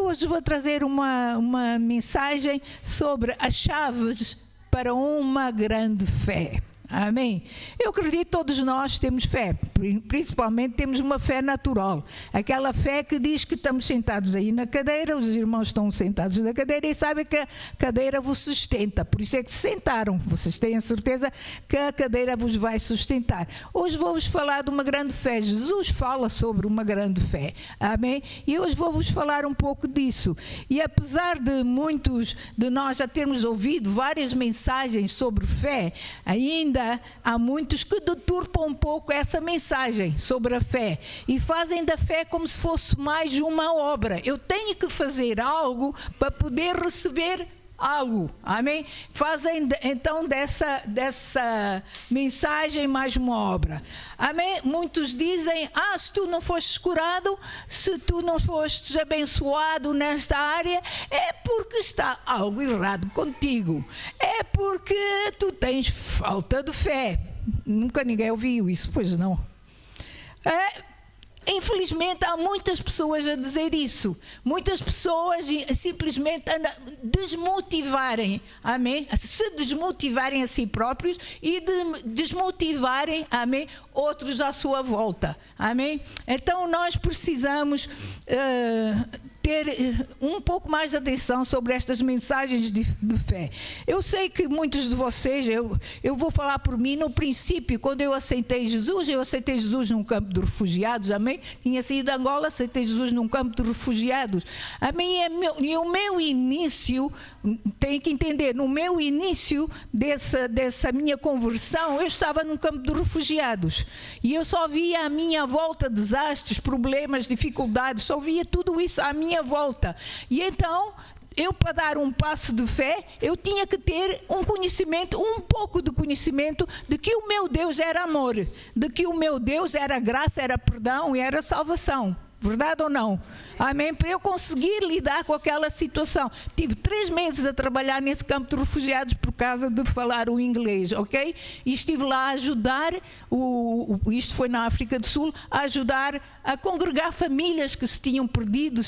hoje vou trazer uma mensagem sobre as chaves para uma grande fé. Amém? Eu acredito que todos nós temos fé, principalmente temos uma fé natural. Aquela fé que diz que estamos sentados aí na cadeira, os irmãos estão sentados na cadeira e sabem que a cadeira vos sustenta. Por isso é que se sentaram. Vocês têm a certeza que a cadeira vos vai sustentar. Hoje vou-vos falar de uma grande fé. Jesus fala sobre uma grande fé. Amém? E hoje vou-vos falar um pouco disso. E apesar de muitos de nós já termos ouvido várias mensagens sobre fé, ainda há muitos que deturpam um pouco essa mensagem sobre a fé e fazem da fé como se fosse mais uma obra. Eu tenho que fazer algo para poder receber algo, amém? Fazem então dessa mensagem mais uma obra, amém? Muitos dizem, se tu não fostes curado, se tu não fostes abençoado nesta área, é porque está algo errado contigo, é porque tu tens falta de fé. Nunca ninguém ouviu isso, pois não? Infelizmente há muitas pessoas a dizer isso. Muitas pessoas simplesmente desmotivarem, amém? Se desmotivarem a si próprios e desmotivarem, amém, outros à sua volta, amém? Então nós precisamos ter um pouco mais de atenção sobre estas mensagens de fé. Eu sei que muitos de vocês, eu vou falar por mim, no princípio, quando eu aceitei Jesus num campo de refugiados, amém? Tinha saído de Angola, aceitei Jesus num campo de refugiados, amém? E o meu início, tem que entender, no meu início dessa minha conversão, eu estava num campo de refugiados e eu só via à minha volta desastres, problemas, dificuldades, só via tudo isso à minha volta. E então, eu para dar um passo de fé, eu tinha que ter um pouco de conhecimento de que o meu Deus era amor, de que o meu Deus era graça, era perdão e era salvação. Verdade ou não? Amém? Para eu conseguir lidar com aquela situação. Tive 3 meses a trabalhar nesse campo de refugiados por causa de falar o inglês, ok? E estive lá a ajudar, isto foi na África do Sul, a ajudar a congregar famílias que se tinham perdido,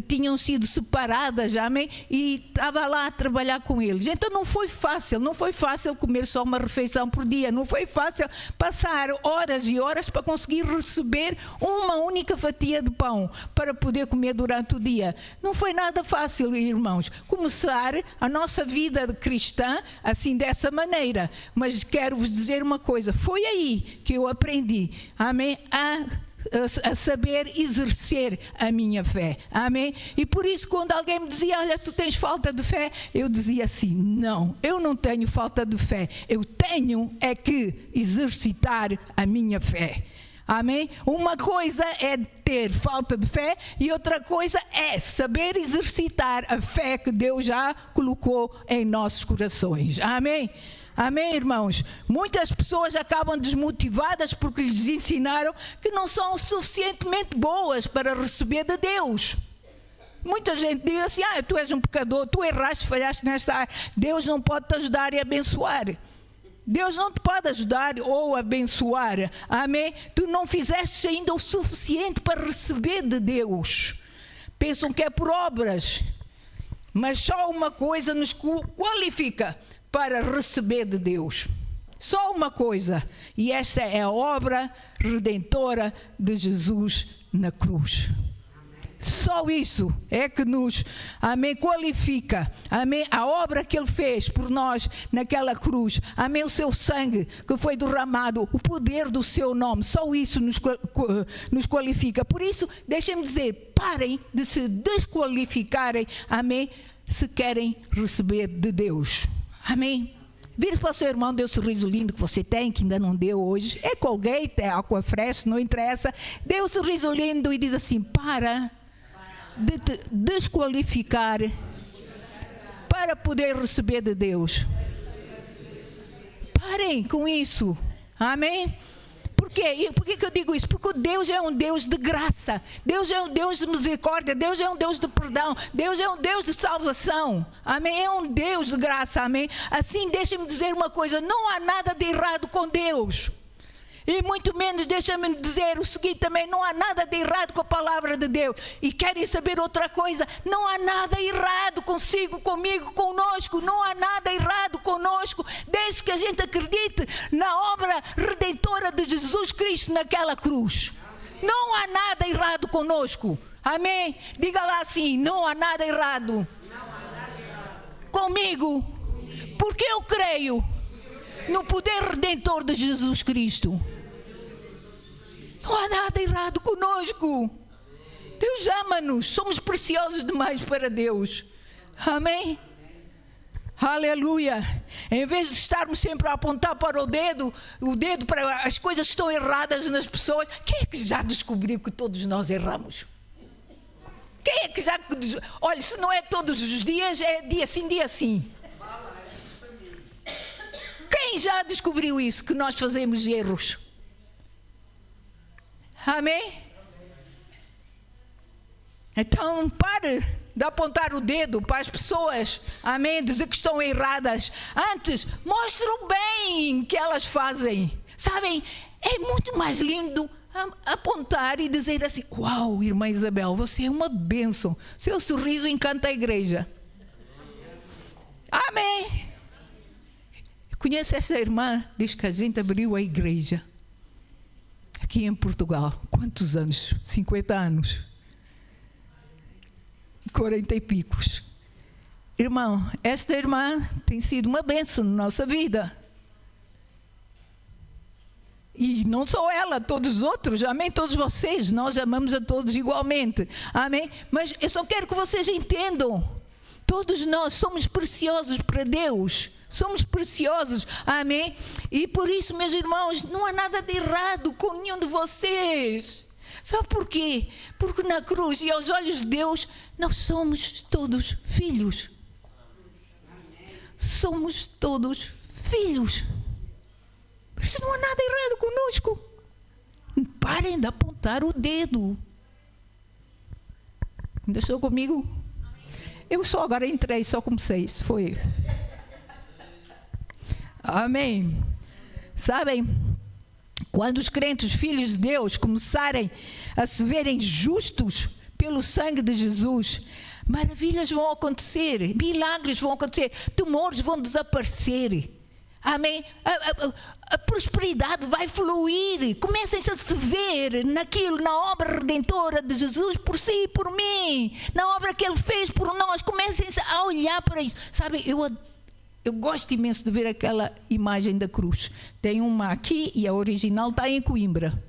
tinham sido separadas, amém? E estava lá a trabalhar com eles. Então não foi fácil comer só uma refeição por dia, não foi fácil passar horas e horas para conseguir receber uma única fatia de pão para poder comer durante o dia. Não foi nada fácil, irmãos, começar a nossa vida cristã assim dessa maneira. Mas quero-vos dizer uma coisa, foi aí que eu aprendi, amém, a saber exercer a minha fé, amém? E por isso quando alguém me dizia, olha, tu tens falta de fé, eu dizia assim, não, eu não tenho falta de fé, eu tenho é que exercitar a minha fé. Amém? Uma coisa é ter falta de fé e outra coisa é saber exercitar a fé que Deus já colocou em nossos corações. Amém? Amém, irmãos? Muitas pessoas acabam desmotivadas porque lhes ensinaram que não são suficientemente boas para receber de Deus. Muita gente diz assim, tu és um pecador, tu erraste, falhaste nesta área, Deus não pode te ajudar e abençoar. Deus não te pode ajudar ou abençoar, amém? Tu não fizeste ainda o suficiente para receber de Deus. Pensam que é por obras, mas só uma coisa nos qualifica para receber de Deus. Só uma coisa, e esta é a obra redentora de Jesus na cruz. Só isso é que nos, amém, qualifica, amém, a obra que Ele fez por nós naquela cruz, amém, o seu sangue que foi derramado, o poder do seu nome, só isso nos qualifica. Por isso, deixem-me dizer, parem de se desqualificarem, amém, se querem receber de Deus, amém. Vire para o seu irmão, dê o sorriso lindo que você tem, que ainda não deu hoje, é Colgate, é Aquafresh, não interessa, dê o sorriso lindo e diz assim, para de te desqualificar para poder receber de Deus. Parem com isso, amém? Por quê? E por que eu digo isso? Porque Deus é um Deus de graça, Deus é um Deus de misericórdia, Deus é um Deus de perdão, Deus é um Deus de salvação, amém? É um Deus de graça, amém? Assim, deixem-me dizer uma coisa, não há nada de errado com Deus. E muito menos, deixa-me dizer o seguinte também, não há nada de errado com a palavra de Deus. E querem saber outra coisa? Não há nada errado consigo, comigo, conosco. Não há nada errado conosco, desde que a gente acredite na obra redentora de Jesus Cristo naquela cruz. Não há nada errado conosco. Amém? Diga lá assim, não há nada errado comigo, porque eu creio no poder redentor de Jesus Cristo. Não há nada errado conosco. Deus ama-nos, somos preciosos demais para Deus. Amém? Aleluia. Em vez de estarmos sempre a apontar para o dedo para as coisas que estão erradas nas pessoas, quem é que já descobriu que todos nós erramos? Quem é que já... Olha, se não é todos os dias, é dia sim, dia sim. Quem já descobriu isso, que nós fazemos erros? Amém? Então pare de apontar o dedo para as pessoas, amém, dizer que estão erradas. Antes, mostre o bem que elas fazem. Sabem, é muito mais lindo apontar e dizer assim: uau, irmã Isabel, você é uma bênção. Seu sorriso encanta a igreja. Amém. Conhece essa irmã? Diz que a gente abriu a igreja aqui em Portugal. Quantos anos? 50 anos. 40 e picos. Irmão, esta irmã tem sido uma bênção na nossa vida. E não só ela, todos os outros, amém? Todos vocês, nós amamos a todos igualmente, amém? Mas eu só quero que vocês entendam, todos nós somos preciosos para Deus, somos preciosos, amém? E por isso, meus irmãos, não há nada de errado com nenhum de vocês. Sabe por quê? Porque na cruz e aos olhos de Deus, nós somos todos filhos. Somos todos filhos. Por isso não há nada errado conosco. Parem de apontar o dedo. Ainda estou comigo? Eu só agora entrei, só comecei. Isso foi. Amém. Sabem, quando os crentes, filhos de Deus, começarem a se verem justos pelo sangue de Jesus, maravilhas vão acontecer, milagres vão acontecer, temores vão desaparecer. Amém? A prosperidade vai fluir. Comecem-se a se ver naquilo, na obra redentora de Jesus por si e por mim, na obra que Ele fez por nós. Comecem-se a olhar para isso. Sabe, eu gosto imenso de ver aquela imagem da cruz. Tem uma aqui e a original está em Coimbra.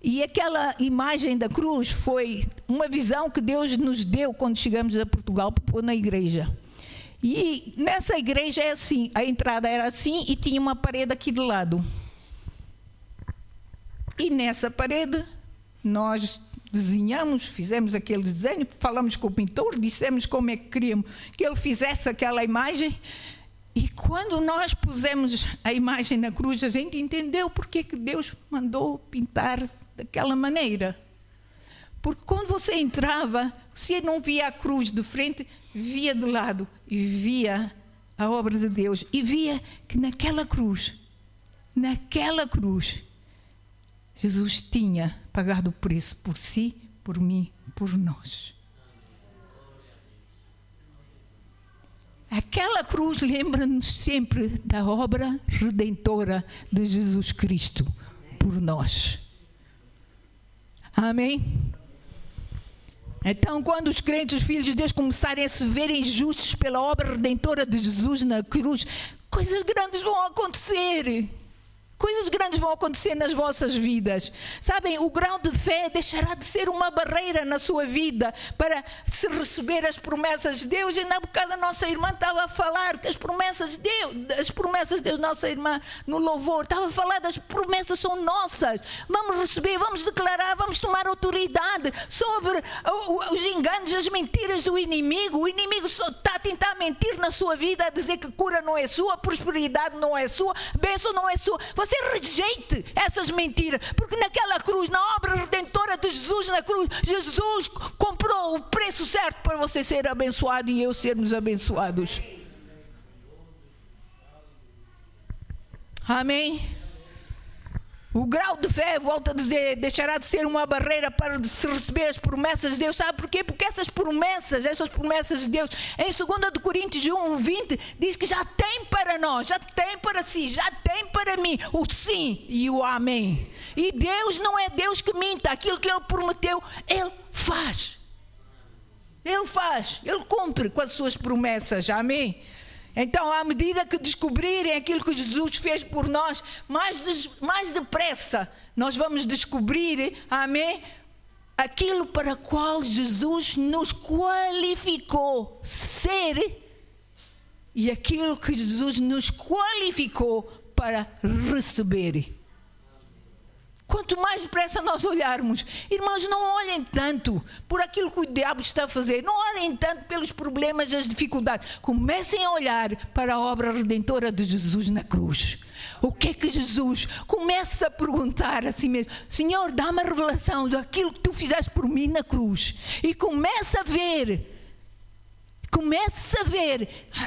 E aquela imagem da cruz foi uma visão que Deus nos deu quando chegamos a Portugal para pôr na igreja. E nessa igreja é assim, a entrada era assim e tinha uma parede aqui do lado. E nessa parede nós desenhamos, fizemos aquele desenho, falamos com o pintor, dissemos como é que queríamos que ele fizesse aquela imagem. E quando nós pusemos a imagem na cruz, a gente entendeu porque que Deus mandou pintar daquela maneira. Porque quando você entrava, você não via a cruz de frente, via de lado e via a obra de Deus. E via que naquela cruz, Jesus tinha pagado o preço por si, por mim, por nós. Aquela cruz lembra-nos sempre da obra redentora de Jesus Cristo por nós. Amém? Então, quando os crentes, os filhos de Deus, começarem a se verem justos pela obra redentora de Jesus na cruz, coisas grandes vão acontecer. Coisas grandes vão acontecer nas vossas vidas. Sabem, o grau de fé deixará de ser uma barreira na sua vida para se receber as promessas de Deus. E na bocada a nossa irmã estava a falar que as promessas de Deus, nossa irmã no louvor, estava a falar das promessas são nossas. Vamos receber, vamos declarar, vamos tomar autoridade sobre os enganos, as mentiras do inimigo. O inimigo só está a tentar mentir na sua vida, a dizer que cura não é sua, prosperidade não é sua, bênção não é sua. Você rejeite essas mentiras, porque naquela cruz, na obra redentora de Jesus na cruz, Jesus comprou o preço certo para você ser abençoado e eu sermos abençoados. Amém? O grau de fé, volto a dizer, deixará de ser uma barreira para se receber as promessas de Deus. Sabe porquê? Porque essas promessas de Deus, em 2 Coríntios 1:20, diz que já tem para nós, já tem para si, já tem para mim o sim e o amém. E Deus não é Deus que minta. Aquilo que Ele prometeu, Ele faz. Ele faz, Ele cumpre com as suas promessas, amém? Então, à medida que descobrirem aquilo que Jesus fez por nós, mais depressa nós vamos descobrir, amém, aquilo para qual Jesus nos qualificou ser e aquilo que Jesus nos qualificou para receber. Quanto mais depressa nós olharmos, irmãos, não olhem tanto por aquilo que o diabo está a fazer, não olhem tanto pelos problemas e as dificuldades. Comecem a olhar para a obra redentora de Jesus na cruz. O que é que Jesus começa a perguntar a si mesmo? Senhor, dá-me a revelação daquilo que tu fizeste por mim na cruz. E começa a ver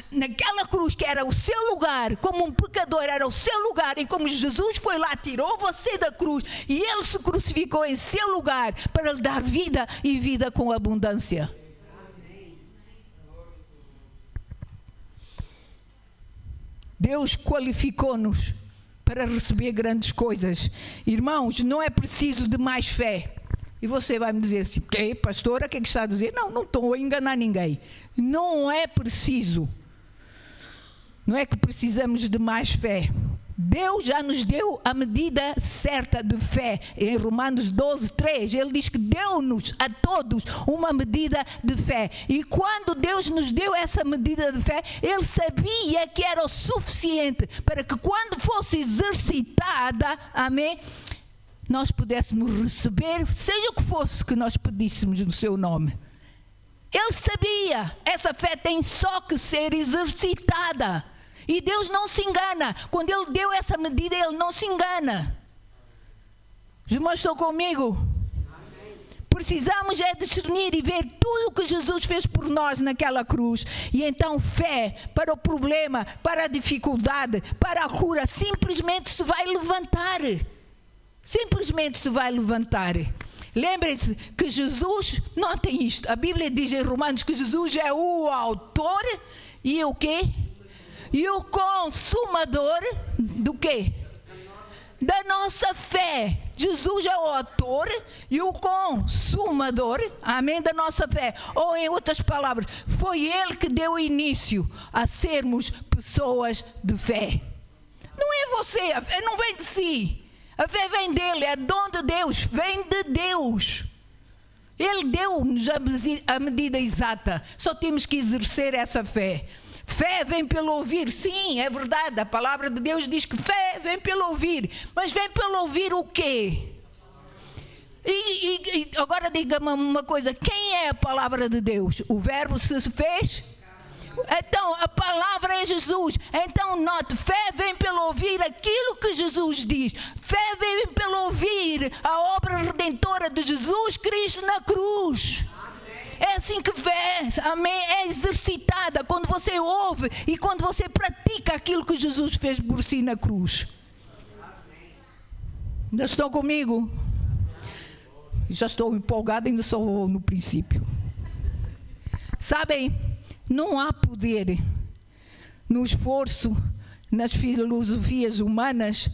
naquela cruz que era o seu lugar, como um pecador era o seu lugar, e como Jesus foi lá, tirou você da cruz e Ele se crucificou em seu lugar para lhe dar vida e vida com abundância. Deus qualificou-nos para receber grandes coisas. Irmãos, não é preciso de mais fé. E você vai me dizer assim, pastora, o que é que está a dizer? Não estou a enganar ninguém. Não é preciso. Não é que precisamos de mais fé. Deus já nos deu a medida certa de fé. Em Romanos 12:3, Ele diz que deu-nos a todos uma medida de fé. E quando Deus nos deu essa medida de fé, Ele sabia que era o suficiente para que quando fosse exercitada, amém, nós pudéssemos receber, seja o que fosse que nós pedíssemos no seu nome. Ele sabia, essa fé tem só que ser exercitada. E Deus não se engana. Quando Ele deu essa medida, Ele não se engana. Os irmãos estão comigo? Precisamos é discernir e ver tudo o que Jesus fez por nós naquela cruz. E então fé para o problema, para a dificuldade, para a cura, simplesmente se vai levantar. Simplesmente se vai levantar. Lembrem-se que Jesus, notem isto, a Bíblia diz em Romanos que Jesus é o autor e o quê? E o consumador do quê? Da nossa fé. Jesus é o autor e o consumador, amém, da nossa fé. Ou em outras palavras, foi Ele que deu início a sermos pessoas de fé. Não é você, a fé não vem de si. A fé vem dele, é dom de Deus, vem de Deus. Ele deu-nos a medida exata, só temos que exercer essa fé. Fé vem pelo ouvir, sim, é verdade, a palavra de Deus diz que fé vem pelo ouvir, mas vem pelo ouvir o quê? E agora diga-me uma coisa, quem é a palavra de Deus? O verbo se fez? Então a palavra é Jesus. Então note, fé vem pelo ouvir aquilo que Jesus diz. Fé vem pelo ouvir a obra redentora de Jesus Cristo na cruz. É assim que fé, amém, é exercitada quando você ouve e quando você pratica aquilo que Jesus fez por si na cruz. Ainda estão comigo? Já estou empolgado, ainda sou no princípio. Sabem, não há poder no esforço, nas filosofias humanas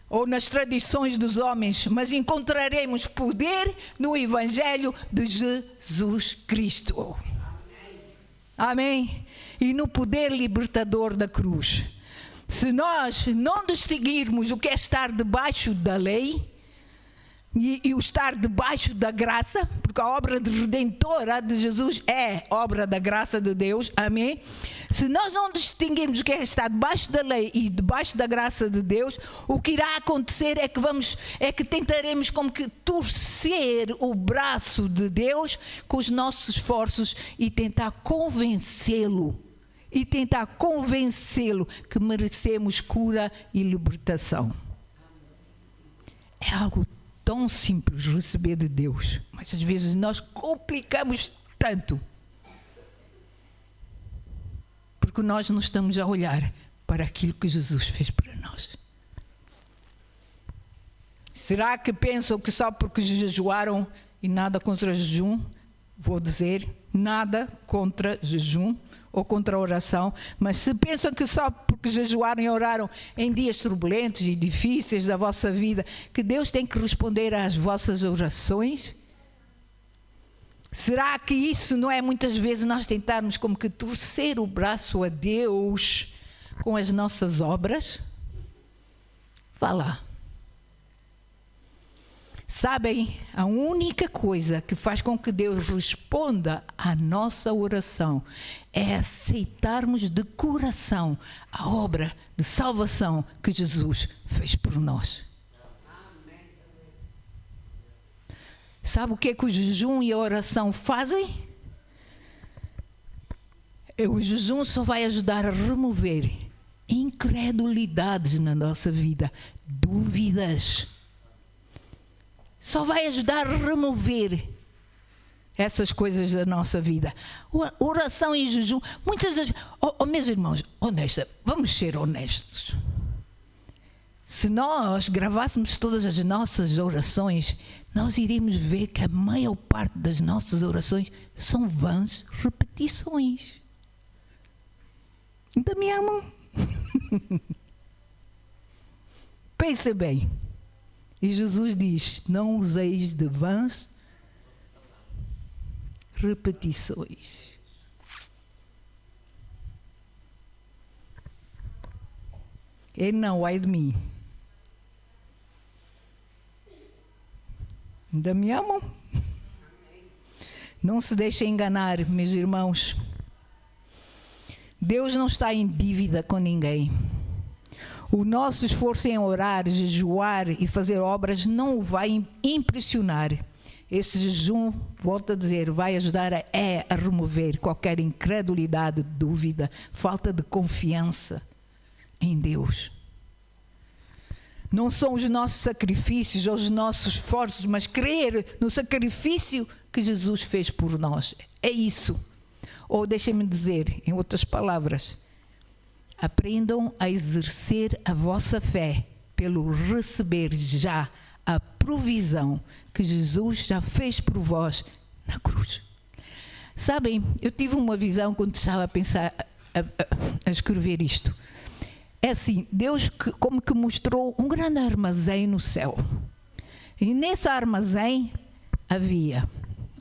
ou nas tradições dos homens, mas encontraremos poder no Evangelho de Jesus Cristo. Amém? E no poder libertador da cruz. Se nós não distinguirmos o que é estar debaixo da lei e o estar debaixo da graça, porque a obra de redentora de Jesus é obra da graça de Deus, amém? Se nós não distinguirmos o que é estar debaixo da lei e debaixo da graça de Deus, o que irá acontecer é que tentaremos como que torcer o braço de Deus com os nossos esforços e tentar convencê-lo que merecemos cura e libertação. É algo tão simples receber de Deus, mas às vezes nós complicamos tanto, porque nós não estamos a olhar para aquilo que Jesus fez para nós. Será que pensam que só porque jejuaram, e nada contra jejum, vou dizer, nada contra jejum ou contra a oração, mas se pensam que só porque jejuaram e oraram em dias turbulentos e difíceis da vossa vida, que Deus tem que responder às vossas orações? Será que isso não é muitas vezes nós tentarmos como que torcer o braço a Deus com as nossas obras? Vá lá. Sabem, a única coisa que faz com que Deus responda à nossa oração é aceitarmos de coração a obra de salvação que Jesus fez por nós. Sabe o que é que o jejum e a oração fazem? O jejum só vai ajudar a remover incredulidades na nossa vida, dúvidas. Só vai ajudar a remover essas coisas da nossa vida. Oração e jejum, muitas vezes, meus irmãos, vamos ser honestos. Se nós gravássemos todas as nossas orações, nós iríamos ver que a maior parte das nossas orações são vãs repetições. Ainda me amam? Pense bem. E Jesus diz, não useis de vãs repetições. Ele não, ai de mim. Ainda me amam? Não se deixem enganar, meus irmãos. Deus não está em dívida com ninguém. O nosso esforço em orar, jejuar e fazer obras não o vai impressionar. Esse jejum, volto a dizer, vai ajudar a remover qualquer incredulidade, dúvida, falta de confiança em Deus. Não são os nossos sacrifícios ou os nossos esforços, mas crer no sacrifício que Jesus fez por nós. É isso. Ou deixem-me dizer, em outras palavras, aprendam a exercer a vossa fé pelo receber já a provisão que Jesus já fez por vós na cruz. Sabem, eu tive uma visão quando estava a pensar, a escrever isto. É assim, Deus como que mostrou um grande armazém no céu. E nesse armazém havia,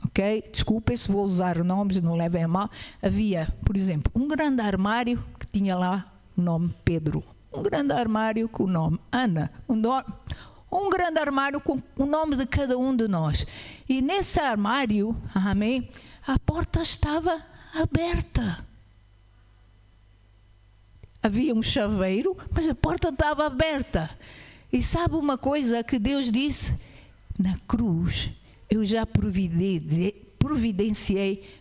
ok? Desculpem se vou usar nomes, não levem a mal. Havia, por exemplo, um grande armário que tinha lá o nome Pedro. Um grande armário com o nome Ana. Um grande armário com o nome de cada um de nós. E nesse armário, amém, a porta estava aberta. Havia um chaveiro, mas a porta estava aberta. E sabe uma coisa que Deus disse? Na cruz, eu já providenciei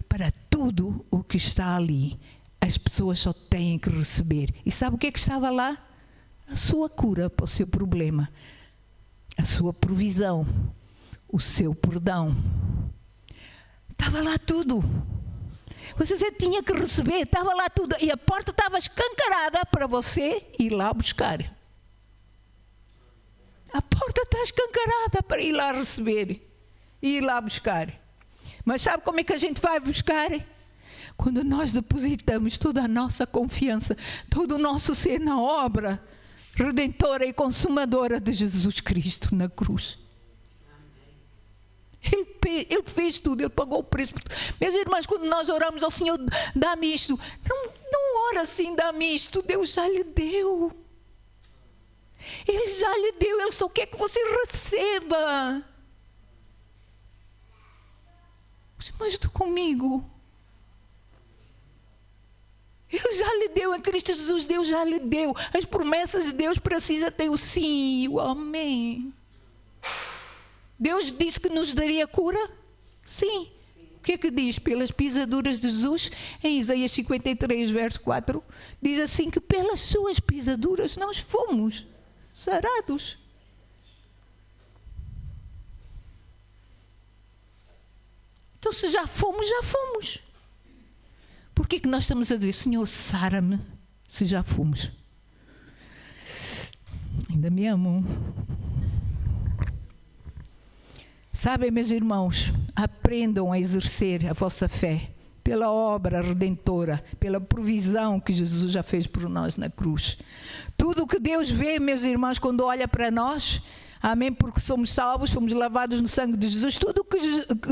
para tudo o que está ali. As pessoas só têm que receber. E sabe o que é que estava lá? A sua cura para o seu problema. A sua provisão. O seu perdão. Estava lá tudo. Você tinha que receber, estava lá tudo. E a porta estava escancarada para você ir lá buscar. A porta está escancarada para ir lá receber. E ir lá buscar. Mas sabe como é que a gente vai buscar? Quando nós depositamos toda a nossa confiança, todo o nosso ser na obra redentora e consumadora de Jesus Cristo na cruz. Ele fez tudo, Ele pagou o preço. Meus irmãos, quando nós oramos ao Senhor, dá-me isto. Não ora assim, dá-me isto. Deus já lhe deu. Ele já lhe deu, Ele só quer que você receba. Os irmãos estão comigo. Ele já lhe deu, em Cristo Jesus, Deus já lhe deu. As promessas de Deus precisam ter o sim e o amém. Deus disse que nos daria cura? Sim. O que é que diz? Pelas pisaduras de Jesus, em Isaías 53, verso 4, diz assim que pelas suas pisaduras nós fomos sarados. Então se já fomos, já fomos. Por que nós estamos a dizer, Senhor, sara-me, se já fomos? Ainda me amam. Sabem, meus irmãos, aprendam a exercer a vossa fé pela obra redentora, pela provisão que Jesus já fez por nós na cruz. Tudo o que Deus vê, meus irmãos, quando olha para nós, amém, porque somos salvos, fomos lavados no sangue de Jesus, tudo o que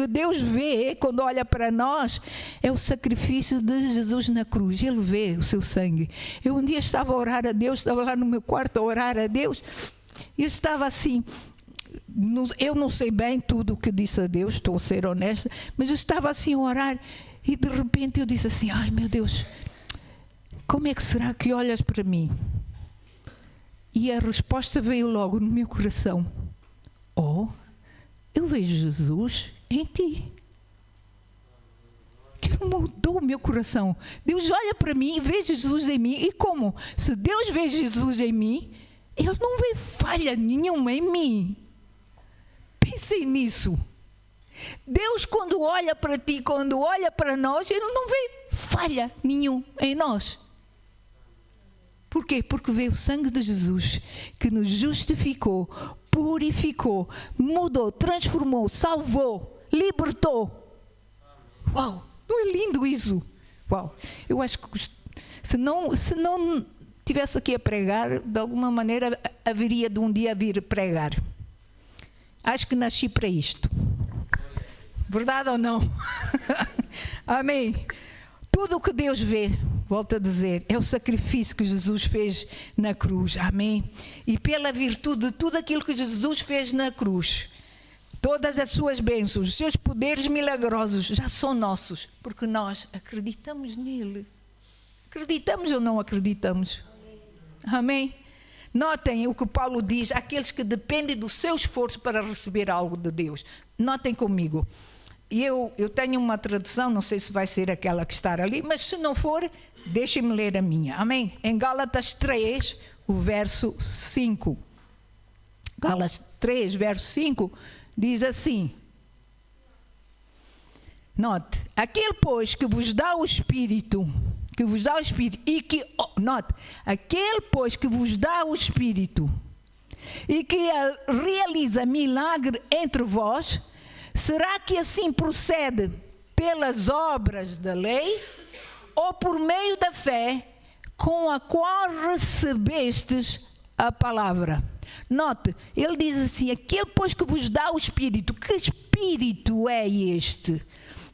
Deus vê quando olha para nós é o sacrifício de Jesus na cruz. Ele vê o seu sangue. Eu um dia estava a orar a Deus, estava lá no meu quarto a orar a Deus, e eu estava assim, eu não sei bem tudo o que disse a Deus, estou a ser honesta, mas eu estava assim a orar, e de repente eu disse assim, ai meu Deus, como é que será que olhas para mim? E a resposta veio logo no meu coração, oh, eu vejo Jesus em ti. Que mudou o meu coração. Deus olha para mim e vê Jesus em mim. E como? Se Deus vê Jesus em mim, Ele não vê falha nenhuma em mim. Pensem nisso. Deus, quando olha para ti, quando olha para nós, Ele não vê falha nenhuma em nós. Por quê? Porque vê o sangue de Jesus, que nos justificou, purificou, mudou, transformou, salvou, libertou. Uau! Não é lindo isso? Uau! Eu acho que se não tivesse aqui a pregar, de alguma maneira haveria de um dia vir pregar. Acho que nasci para isto. Verdade ou não? Amém. Tudo o que Deus vê, volto a dizer, é o sacrifício que Jesus fez na cruz. Amém. E pela virtude de tudo aquilo que Jesus fez na cruz, todas as suas bênçãos, os seus poderes milagrosos já são nossos, porque nós acreditamos nele. Acreditamos ou não acreditamos? Amém. Notem o que Paulo diz àqueles que dependem do seu esforço para receber algo de Deus. Notem comigo. Eu tenho uma tradução, não sei se vai ser aquela que está ali, mas se não for, deixem-me ler a minha. Amém? Em Gálatas 3, o verso 5. Gálatas 3, verso 5, diz assim. Note, aquele pois que vos dá o Espírito, e que, note, aquele pois que vos dá o Espírito e que realiza milagre entre vós, será que assim procede pelas obras da lei ou por meio da fé com a qual recebestes a palavra? Note, ele diz assim, aquele pois que vos dá o Espírito, que Espírito é este?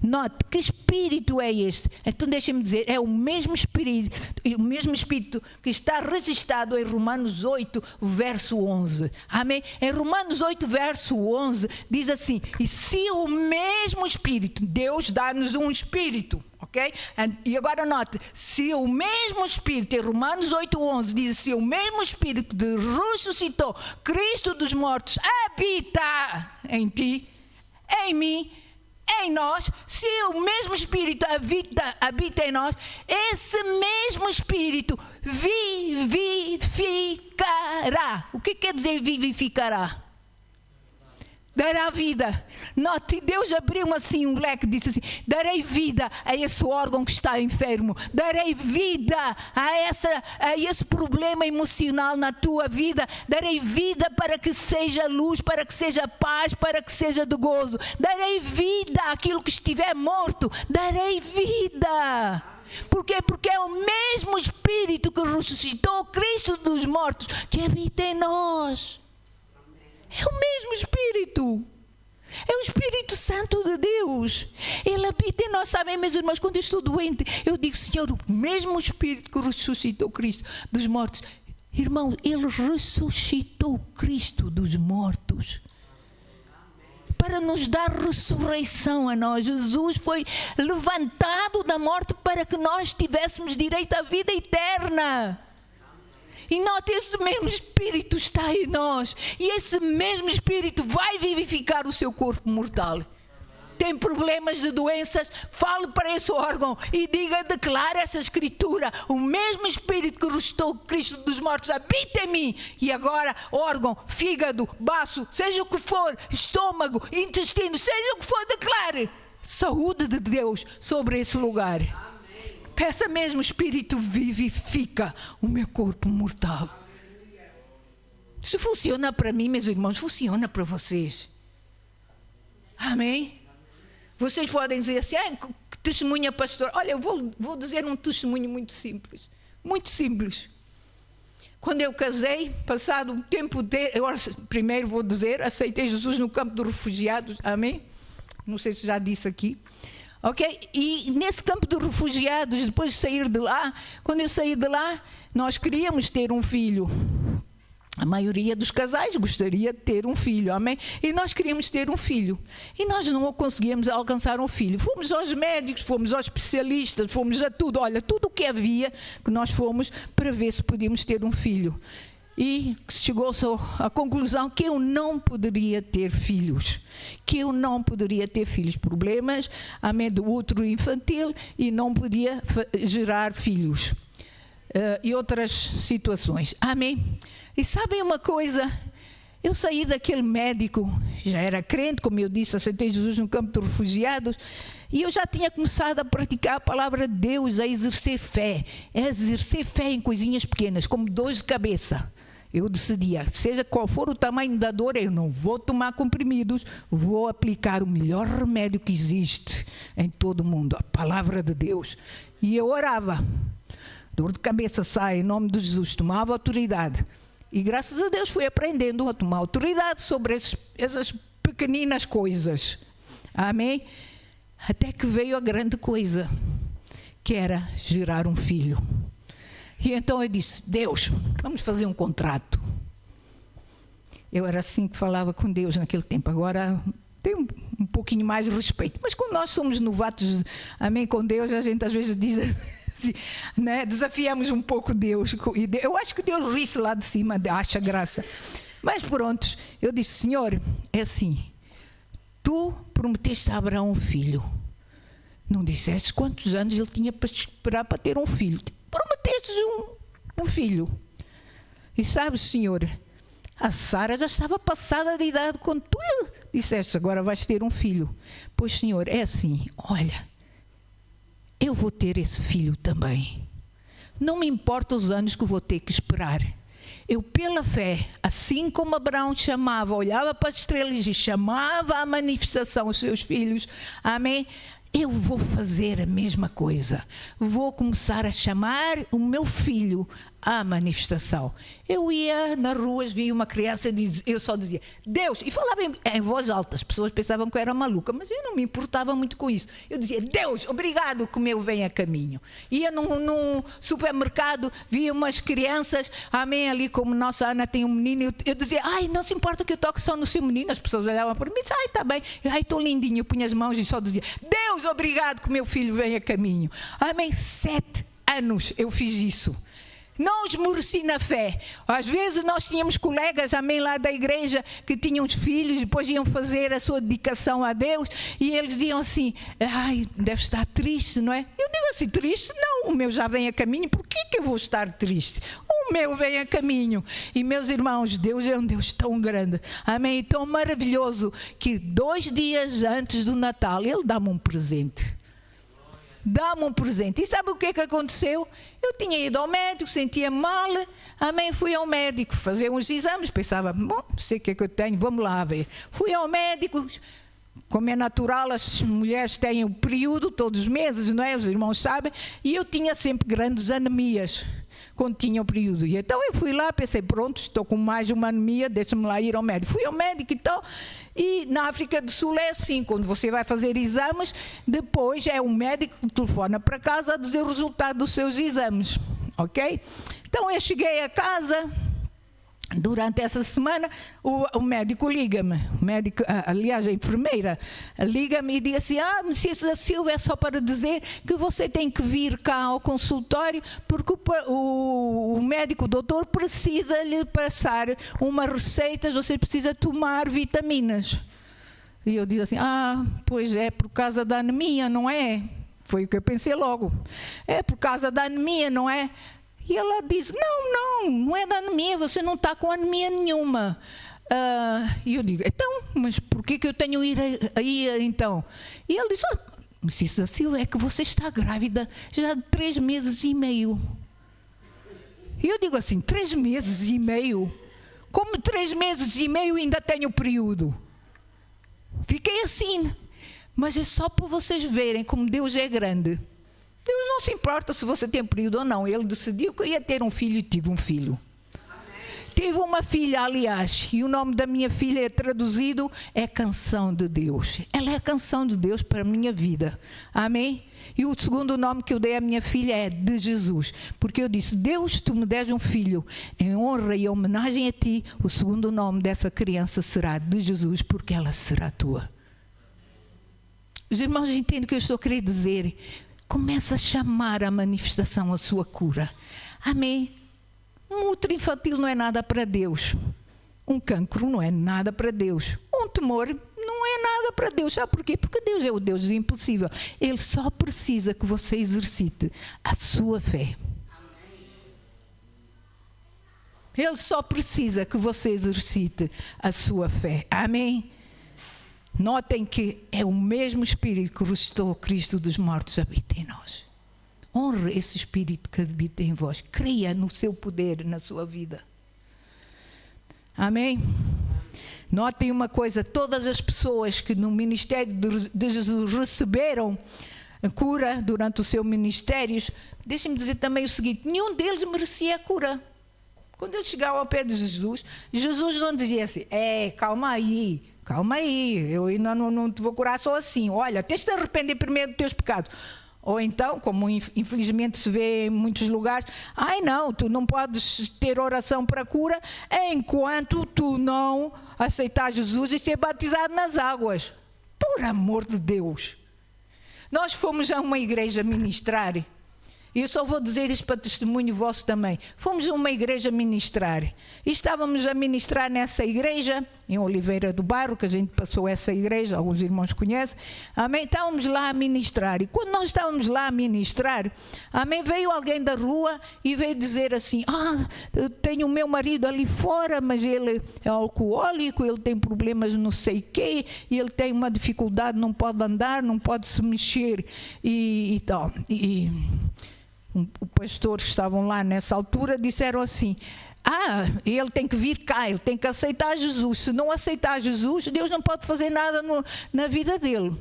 Note, que Espírito é este? Então deixem-me dizer, é o mesmo Espírito que está registrado em Romanos 8, verso 11. Amém? Em Romanos 8, verso 11, diz assim, e se o mesmo Espírito, Deus dá-nos um Espírito, ok? E agora note, se o mesmo Espírito, em Romanos 8, 11, diz, se o mesmo Espírito que ressuscitou Cristo dos mortos habita em ti, em mim, em nós, se o mesmo Espírito habita em nós, esse mesmo Espírito vivificará. O que quer dizer vivificará? Dará vida. Note, Deus abriu assim um leque e disse assim, darei vida a esse órgão que está enfermo, darei vida a esse problema emocional na tua vida, darei vida para que seja luz, para que seja paz, para que seja de gozo, darei vida àquilo que estiver morto, darei vida. Por quê? Porque é o mesmo Espírito que ressuscitou Cristo dos mortos que habita em nós. É o mesmo Espírito. É o Espírito Santo de Deus. Ele habita em nós. Sabem, meus irmãos, quando eu estou doente, eu digo, Senhor, o mesmo Espírito que ressuscitou Cristo dos mortos. Irmão, Ele ressuscitou Cristo dos mortos para nos dar ressurreição a nós. Jesus foi levantado da morte para que nós tivéssemos direito à vida eterna. E note, esse mesmo Espírito está em nós. E esse mesmo Espírito vai vivificar o seu corpo mortal. Tem problemas de doenças, fale para esse órgão e declare essa escritura. O mesmo Espírito que ressuscitou Cristo dos mortos habita em mim. E agora, órgão, fígado, baço, seja o que for, estômago, intestino, seja o que for, declare saúde de Deus sobre esse lugar. Peça mesmo, Espírito vivifica o meu corpo mortal. Se funciona para mim, meus irmãos, funciona para vocês. Amém? Vocês podem dizer assim, que testemunha pastor. Olha, eu vou dizer um testemunho muito simples. Muito simples. Quando eu casei, passado um tempo primeiro vou dizer, aceitei Jesus no campo dos refugiados, amém? Não sei se já disse aqui, ok? E nesse campo dos refugiados, depois de sair de lá, quando eu saí de lá, nós queríamos ter um filho. A maioria dos casais gostaria de ter um filho, amém? E nós queríamos ter um filho. E nós não conseguíamos alcançar um filho. Fomos aos médicos, fomos aos especialistas, fomos a tudo. Olha, tudo o que havia que nós fomos para ver se podíamos ter um filho. E chegou-se à conclusão que eu não poderia ter filhos. Que eu não poderia ter filhos. Problemas, amém, do útero infantil e não podia gerar filhos. E outras situações. Amém? E sabem uma coisa? Eu saí daquele médico, já era crente, como eu disse, aceitei Jesus no campo dos refugiados, e eu já tinha começado a praticar a palavra de Deus, a exercer fé em coisinhas pequenas, como dores de cabeça. Eu decidia, seja qual for o tamanho da dor, eu não vou tomar comprimidos, vou aplicar o melhor remédio que existe em todo o mundo, a palavra de Deus. E eu orava, dor de cabeça sai, em nome de Jesus, tomava autoridade. E graças a Deus fui aprendendo a tomar autoridade sobre essas pequeninas coisas. Amém? Até que veio a grande coisa, que era gerar um filho. E então eu disse, Deus, vamos fazer um contrato. Eu era assim que falava com Deus naquele tempo. Agora tenho um pouquinho mais de respeito. Mas quando nós somos novatos, amém, com Deus, a gente às vezes diz assim, né? Desafiamos um pouco Deus. Eu acho que Deus ri-se lá de cima, acha graça. Mas pronto, eu disse, Senhor, é assim, tu prometeste a Abraão um filho. Não disseste quantos anos ele tinha para esperar para ter um filho. Prometeste um filho. E sabes, Senhor, a Sara já estava passada de idade quando tu disseste, agora vais ter um filho. Pois, Senhor, é assim, olha, eu vou ter esse filho também. Não me importa os anos que vou ter que esperar. Eu, pela fé, assim como Abraão chamava, olhava para as estrelas e chamava à manifestação os seus filhos, amém? Eu vou fazer a mesma coisa. Vou começar a chamar o meu filho à manifestação. Eu ia nas ruas, via uma criança e eu só dizia, Deus, e falava em voz alta. As pessoas pensavam que eu era maluca, mas eu não me importava muito com isso. Eu dizia, Deus, obrigado que o meu vem a caminho. Ia num supermercado, via umas crianças, amém, ali como nossa Ana tem um menino, eu dizia, ai, não se importa que eu toque só no seu menino. As pessoas olhavam para mim e diziam, ai, está bem, ai, estou lindinho. Eu punha as mãos e só dizia, Deus, obrigado que o meu filho vem a caminho. Amém, 7 anos eu fiz isso. Não esmoreci na fé. Às vezes nós tínhamos colegas, amém, lá da igreja, que tinham os filhos, depois iam fazer a sua dedicação a Deus, e eles diziam assim, ai, deve estar triste, não é? Eu digo assim, triste? Não, o meu já vem a caminho, por que eu vou estar triste? O meu vem a caminho. E meus irmãos, Deus é um Deus tão grande, amém, tão maravilhoso, que 2 dias antes do Natal, Ele dá-me um presente. Dá-me um presente. E sabe o que é que aconteceu? Eu tinha ido ao médico, sentia mal, amém, fui ao médico fazer uns exames, pensava, bom, não sei o que é que eu tenho, vamos lá ver. Fui ao médico, como é natural, as mulheres têm o período todos os meses, não é? Os irmãos sabem, e eu tinha sempre grandes anemias quando tinha o período. E então eu fui lá, pensei, pronto, estou com mais uma anemia, deixa-me lá ir ao médico. Fui ao médico e tal, e na África do Sul é assim, quando você vai fazer exames, depois é um médico que telefona para casa a dizer o resultado dos seus exames, ok? Então eu cheguei a casa, durante essa semana, o médico liga-me, aliás, a enfermeira liga-me e diz assim, Mrs. Silva, é só para dizer que você tem que vir cá ao consultório, porque o médico, o doutor, precisa lhe passar umas receitas, você precisa tomar vitaminas. E eu disse assim, pois é por causa da anemia, não é? Foi o que eu pensei logo. É por causa da anemia, não é? E ela diz, não é da anemia, você não está com anemia nenhuma. E eu digo, então, mas por que eu tenho ir aí então? E ele diz, Mrs. Silva, é que você está grávida já de 3 meses e meio. E eu digo assim, 3 meses e meio? Como 3 meses e meio ainda tenho período? Fiquei assim. Mas é só para vocês verem como Deus é grande. Deus não se importa se você tem período ou não. Ele decidiu que eu ia ter um filho e tive um filho. Tive uma filha, aliás, e o nome da minha filha é traduzido, é canção de Deus. Ela é a canção de Deus para a minha vida. Amém? E o segundo nome que eu dei à minha filha é de Jesus. Porque eu disse, Deus, tu me des um filho em honra e homenagem a ti. O segundo nome dessa criança será de Jesus, porque ela será tua. Os irmãos entendem o que eu estou querendo dizer. Começa a chamar a manifestação a sua cura. Amém? Um útero infantil não é nada para Deus. Um cancro não é nada para Deus. Um tumor não é nada para Deus. Sabe por quê? Porque Deus é o Deus do impossível. Ele só precisa que você exercite a sua fé. Ele só precisa que você exercite a sua fé. Amém? Notem que é o mesmo Espírito que ressuscitou Cristo dos mortos habita em nós. Honre esse Espírito que habita em vós. Creia no seu poder, na sua vida. Amém? Notem uma coisa, todas as pessoas que no ministério de Jesus receberam a cura durante o seu ministério, deixem-me dizer também o seguinte, nenhum deles merecia a cura. Quando eles chegavam ao pé de Jesus, Jesus não dizia assim, calma aí, eu ainda não te vou curar só assim, olha, tens de te arrepender primeiro dos teus pecados. Ou então, como infelizmente se vê em muitos lugares, não, tu não podes ter oração para cura enquanto tu não aceitar Jesus e ser batizado nas águas. Por amor de Deus. Nós fomos a uma igreja ministrar, e eu só vou dizer isto para testemunho vosso também. Fomos a uma igreja ministrar, e estávamos a ministrar nessa igreja, em Oliveira do Bairro, que a gente passou essa igreja, alguns irmãos conhecem, amém? Estávamos lá a ministrar, e quando nós estávamos lá a ministrar, amém, veio alguém da rua e veio dizer assim, eu tenho o meu marido ali fora, mas ele é alcoólico, ele tem problemas não sei o quê, e ele tem uma dificuldade, não pode andar, não pode se mexer, e tal, o pastor que estavam lá nessa altura disseram assim, ele tem que vir cá, ele tem que aceitar Jesus. Se não aceitar Jesus, Deus não pode fazer nada na vida dele.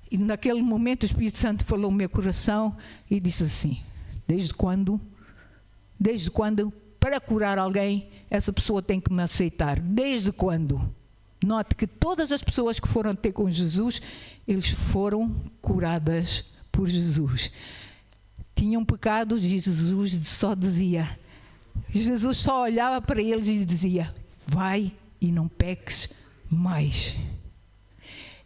E naquele momento o Espírito Santo falou no meu coração e disse assim, desde quando para curar alguém, essa pessoa tem que me aceitar? Desde quando? Note que todas as pessoas que foram ter com Jesus, eles foram curadas por Jesus. Tinham pecados e Jesus só dizia, Jesus só olhava para eles e dizia, vai e não peques mais.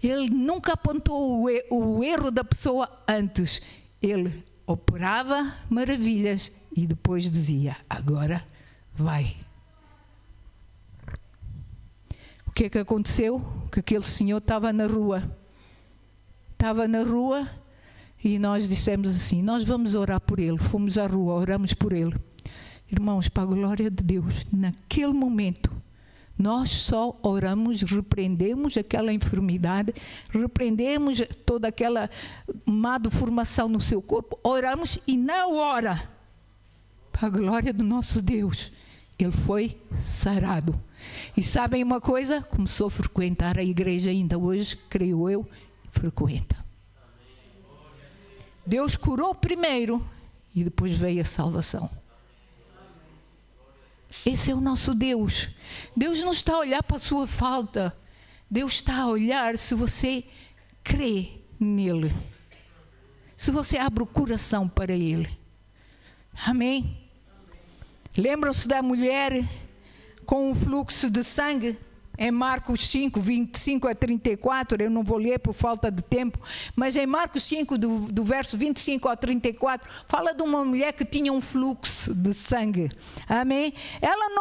Ele nunca apontou o erro da pessoa antes. Ele operava maravilhas e depois dizia, agora vai. O que é que aconteceu? Que aquele senhor estava na rua. E nós dissemos assim, nós vamos orar por ele. Fomos à rua, oramos por ele. Irmãos, para a glória de Deus, naquele momento, nós só oramos, repreendemos aquela enfermidade, repreendemos toda aquela má deformação no seu corpo, oramos e na hora, para a glória do nosso Deus, ele foi sarado. E sabem uma coisa? Começou a frequentar a igreja ainda hoje, creio eu, frequenta. Deus curou primeiro e depois veio a salvação. Esse é o nosso Deus. Deus não está a olhar para a sua falta. Deus está a olhar se você crê nele. Se você abre o coração para ele. Amém? Lembram-se da mulher com um fluxo de sangue? Em Marcos 5, 25 a 34, eu não vou ler por falta de tempo, mas em Marcos 5, do verso 25 a 34, fala de uma mulher que tinha um fluxo de sangue. Amém? Ela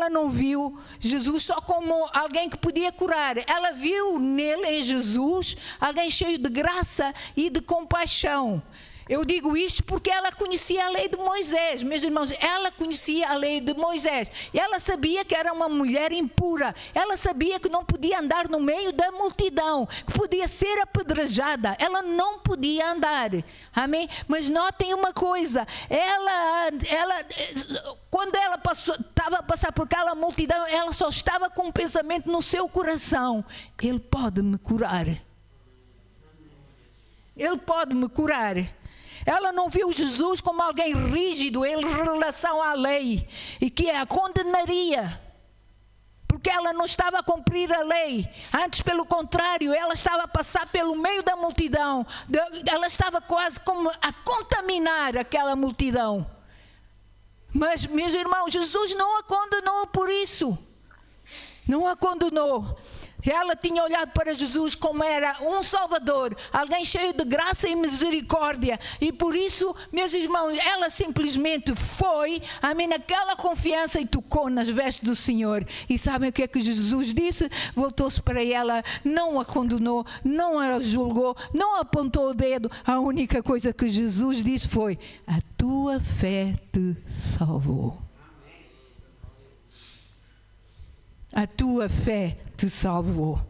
não viu Jesus só como alguém que podia curar. Ela viu nele, em Jesus, alguém cheio de graça e de compaixão. Eu digo isto porque ela conhecia a lei de Moisés. Meus irmãos, ela conhecia a lei de Moisés. E ela sabia que era uma mulher impura. Ela sabia que não podia andar no meio da multidão, que podia ser apedrejada. Ela não podia andar. Amém? Mas notem uma coisa. Quando ela estava a passar por aquela multidão, ela só estava com um pensamento no seu coração: Ele pode me curar. Ele pode me curar. Ela não viu Jesus como alguém rígido em relação à lei e que a condenaria, porque ela não estava a cumprir a lei. Antes, pelo contrário, ela estava a passar pelo meio da multidão. Ela estava quase como a contaminar aquela multidão. Mas, meus irmãos, Jesus não a condenou por isso. Não a condenou. Ela tinha olhado para Jesus como era um Salvador, alguém cheio de graça e misericórdia. E por isso, meus irmãos, ela simplesmente foi, amém, naquela confiança e tocou nas vestes do Senhor. E sabem o que é que Jesus disse? Voltou-se para ela, não a condenou, não a julgou, não apontou o dedo. A única coisa que Jesus disse foi: a tua fé te salvou. A tua fé te salvou.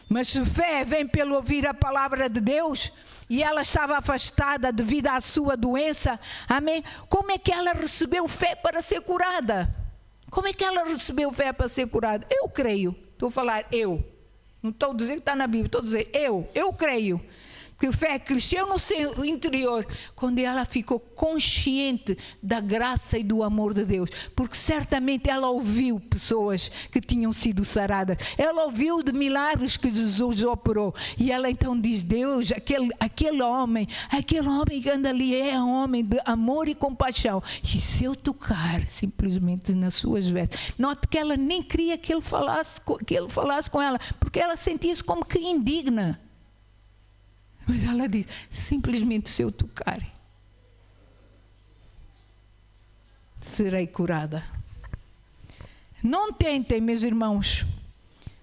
Mas se fé vem pelo ouvir a palavra de Deus, e ela estava afastada devido à sua doença, amém? Como é que ela recebeu fé para ser curada? Como é que ela recebeu fé para ser curada? Eu creio. Estou a falar eu. Não estou a dizer que está na Bíblia, estou a dizer eu creio. Que a fé cresceu no seu interior quando ela ficou consciente da graça e do amor de Deus, porque certamente ela ouviu pessoas que tinham sido saradas, ela ouviu de milagres que Jesus operou, e ela então diz: Deus, aquele homem que anda ali é um homem de amor e compaixão, e se eu tocar simplesmente nas suas vestes. Note que ela nem queria que ele falasse com ela, porque ela sentia-se como que indigna. Mas ela diz: simplesmente se eu tocar, serei curada. Não tentem, meus irmãos,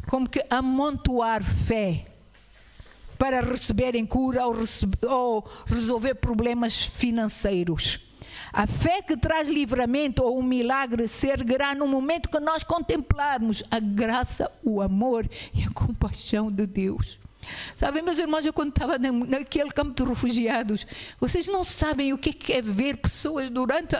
como que amontoar fé para receberem cura ou resolver problemas financeiros. A fé que traz livramento ou um milagre se erguerá no momento que nós contemplarmos a graça, o amor e a compaixão de Deus. Sabem, meus irmãos, eu quando estava naquele campo de refugiados, vocês não sabem o que é ver pessoas durante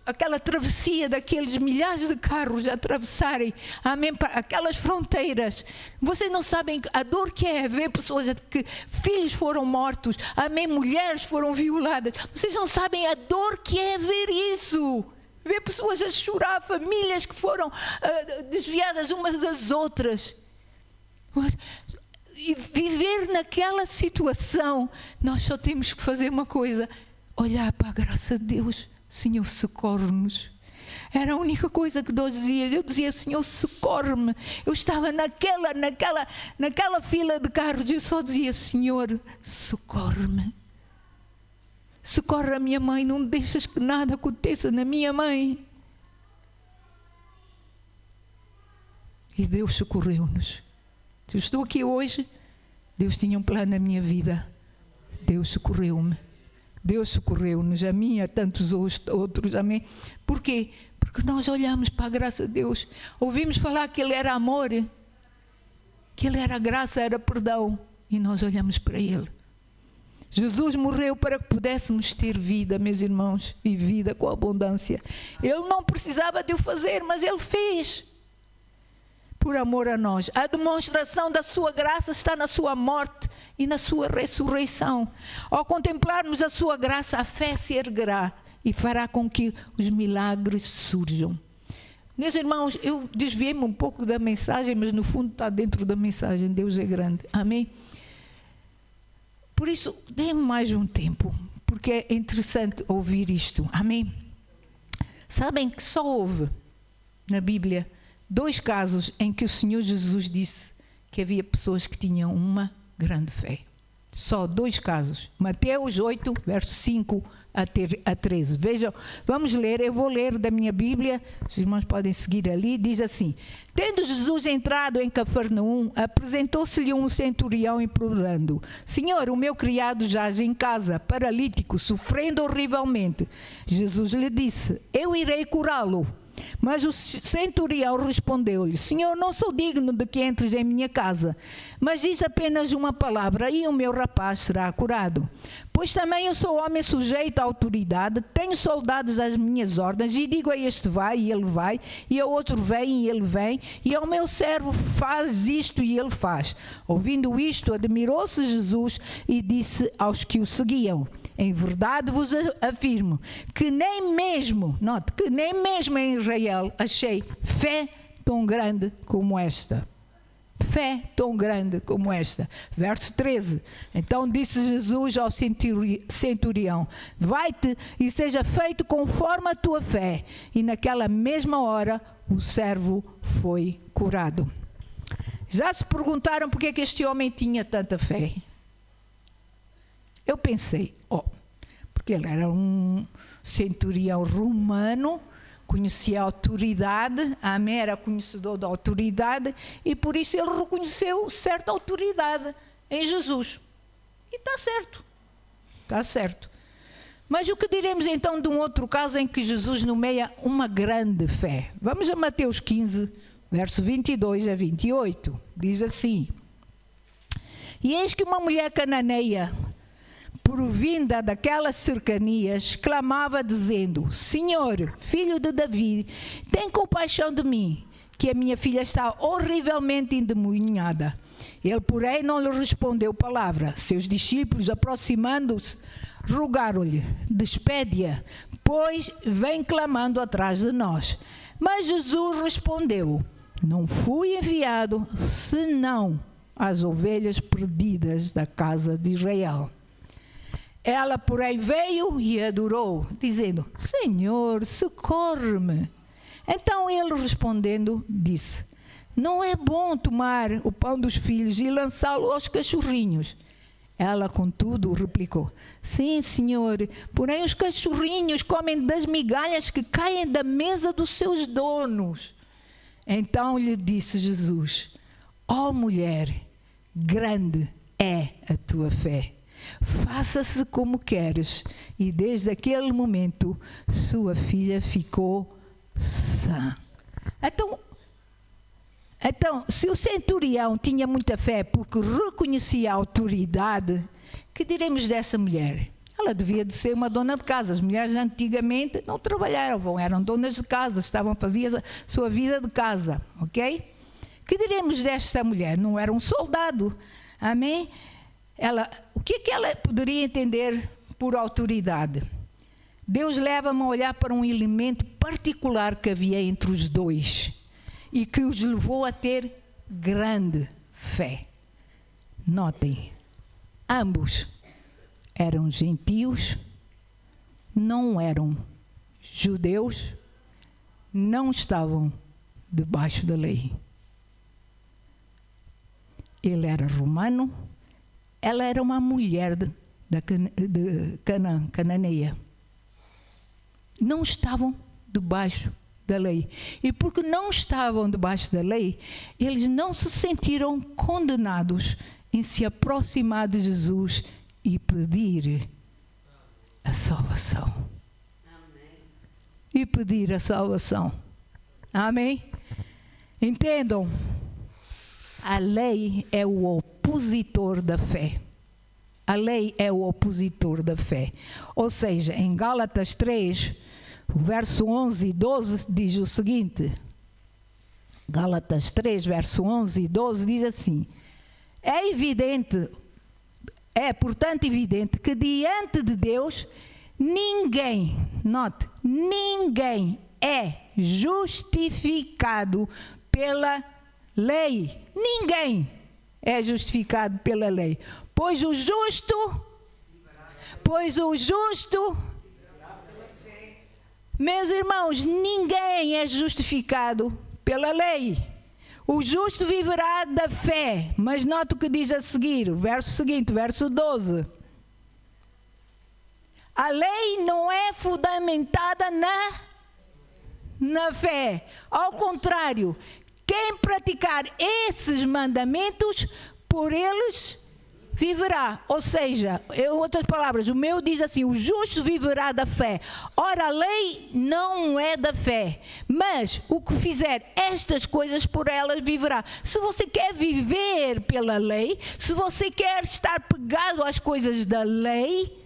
aquela travessia daqueles milhares de carros a atravessarem, amém, aquelas fronteiras. Vocês não sabem a dor que é ver pessoas que filhos foram mortos, amém, mulheres foram violadas. Vocês não sabem a dor que é ver isso. Ver pessoas a chorar, famílias que foram desviadas umas das outras. E viver naquela situação, nós só temos que fazer uma coisa: olhar para a graça de Deus. Senhor, socorre-nos. Era a única coisa que Deus dizia. Eu dizia: Senhor, socorre-me. Eu estava naquela fila de carros e eu só dizia: Senhor, socorre-me. Socorre a minha mãe, não deixas que nada aconteça na minha mãe. E Deus socorreu-nos. Se eu estou aqui hoje, Deus tinha um plano na minha vida. Deus socorreu-me. Deus socorreu-nos, a mim e a tantos outros, amém? Por quê? Porque nós olhamos para a graça de Deus. Ouvimos falar que Ele era amor, que Ele era graça, era perdão. E nós olhamos para Ele. Jesus morreu para que pudéssemos ter vida, meus irmãos, e vida com abundância. Ele não precisava de o fazer, mas Ele fez. Por amor a nós. A demonstração da sua graça está na sua morte e na sua ressurreição. Ao contemplarmos a sua graça, a fé se erguerá e fará com que os milagres surjam. Meus irmãos, eu desviei-me um pouco da mensagem, mas no fundo está dentro da mensagem. Deus é grande. Amém? Por isso, dê-me mais um tempo, porque é interessante ouvir isto. Amém? Sabem que só houve na Bíblia 2 casos em que o Senhor Jesus disse que havia pessoas que tinham uma grande fé. Só 2 casos. Mateus 8, verso 5 a 13. Vejam, vamos ler, eu vou ler da minha Bíblia, os irmãos podem seguir ali, diz assim: tendo Jesus entrado em Cafarnaum, apresentou-se-lhe um centurião implorando: Senhor, o meu criado jaz em casa, paralítico, sofrendo horrivelmente. Jesus lhe disse: eu irei curá-lo. Mas o centurião respondeu-lhe: Senhor, não sou digno de que entres em minha casa, mas diz apenas uma palavra e o meu rapaz será curado. Pois também eu sou homem sujeito à autoridade, tenho soldados às minhas ordens, e digo a este vai e ele vai, e ao outro vem e ele vem, e ao meu servo faz isto e ele faz. Ouvindo isto, admirou-se Jesus e disse aos que o seguiam: em verdade vos afirmo que nem mesmo, note, que nem mesmo em Israel achei fé tão grande como esta. Fé tão grande como esta. Verso 13. Então disse Jesus ao centurião: vai-te e seja feito conforme a tua fé. E naquela mesma hora o servo foi curado. Já se perguntaram porque é que este homem tinha tanta fé? Eu pensei, porque ele era um centurião romano, conhecia a autoridade, amém, era conhecedor da autoridade, e por isso ele reconheceu certa autoridade em Jesus. E está certo, está certo. Mas o que diremos então de um outro caso em que Jesus nomeia uma grande fé? Vamos a Mateus 15, verso 22 a 28, diz assim: e eis que uma mulher cananeia, provinda daquelas cercanias, clamava dizendo: Senhor, filho de Davi, tem compaixão de mim, que a minha filha está horrivelmente endemoniada. Ele, porém, não lhe respondeu palavra. Seus discípulos, aproximando-se, rogaram-lhe: despede-a, pois vem clamando atrás de nós. Mas Jesus respondeu: não fui enviado senão às ovelhas perdidas da casa de Israel. Ela, porém, veio e adorou, dizendo: Senhor, socorre-me. Então ele, respondendo, disse: não é bom tomar o pão dos filhos e lançá-lo aos cachorrinhos. Ela, contudo, replicou: sim, Senhor, porém os cachorrinhos comem das migalhas que caem da mesa dos seus donos. Então lhe disse Jesus: ó mulher, grande é a tua fé. Faça-se como queres. E desde aquele momento sua filha ficou sã. Então, se o centurião tinha muita fé porque reconhecia a autoridade, que diremos dessa mulher? Ela devia de ser uma dona de casa. As mulheres antigamente não trabalhavam, eram donas de casa, faziam a sua vida de casa, ok? Que diremos desta mulher? Não era um soldado, amém? O que é que ela poderia entender por autoridade? Deus leva-me a olhar para um elemento particular que havia entre os dois e que os levou a ter grande fé. Notem, ambos eram gentios, não eram judeus, não estavam debaixo da lei. Ele era romano, ela era uma mulher de Canaã, cananeia. Não estavam debaixo da lei. E porque não estavam debaixo da lei, eles não se sentiram condenados em se aproximar de Jesus e pedir a salvação. Amém. E pedir a salvação. Amém? Entendam? A lei é o opositor da fé. A lei é o opositor da fé. Ou seja, em Gálatas 3, o verso 11 e 12 diz o seguinte. Gálatas 3, verso 11 e 12 diz assim: portanto evidente que diante de Deus ninguém, note, ninguém é justificado pela lei. Ninguém é justificado pela lei. Pois o justo, meus irmãos, ninguém é justificado pela lei. o justo viverá da fé. Mas nota o que diz a seguir, o verso seguinte, verso 12. A lei não é fundamentada na fé. Ao contrário, quem praticar esses mandamentos, por eles viverá. Ou seja, em outras palavras, o meu diz assim, o justo viverá da fé. Ora, a lei não é da fé, mas o que fizer estas coisas, por elas viverá. Se você quer viver pela lei, se você quer estar pegado às coisas da lei,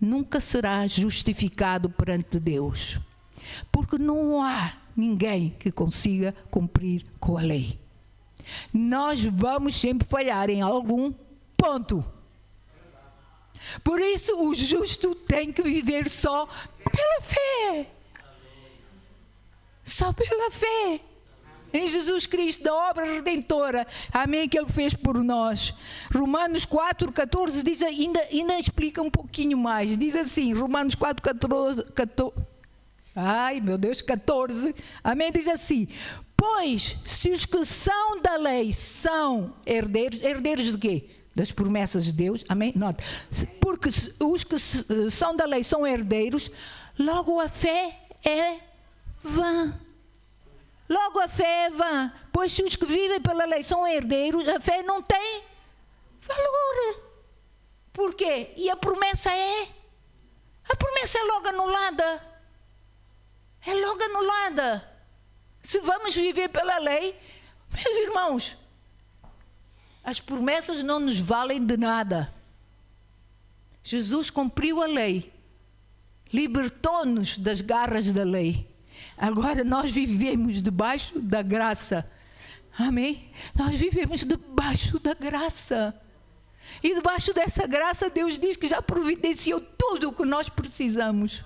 nunca será justificado perante Deus. Porque não há ninguém que consiga cumprir com a lei. Nós vamos sempre falhar em algum ponto. Por isso o justo tem que viver só pela fé. Só pela fé. Em Jesus Cristo, da obra redentora, amém, que Ele fez por nós. Romanos 4,14 diz, ainda explica um pouquinho mais. Diz assim, Romanos 4,14, ai meu Deus, 14, amém, diz assim: pois se os que são da lei são herdeiros, herdeiros de quê? Das promessas de Deus, amém? Note, porque os que são da lei são herdeiros, logo a fé é vã. Logo a fé é vã, pois se os que vivem pela lei são herdeiros, a fé não tem valor. Por quê? E a promessa é logo anulada. É logo anulada. Se vamos viver pela lei, meus irmãos, as promessas não nos valem de nada. Jesus cumpriu a lei, libertou-nos das garras da lei. Agora nós vivemos debaixo da graça. Amém? Nós vivemos debaixo da graça. E debaixo dessa graça Deus diz que já providenciou tudo o que nós precisamos.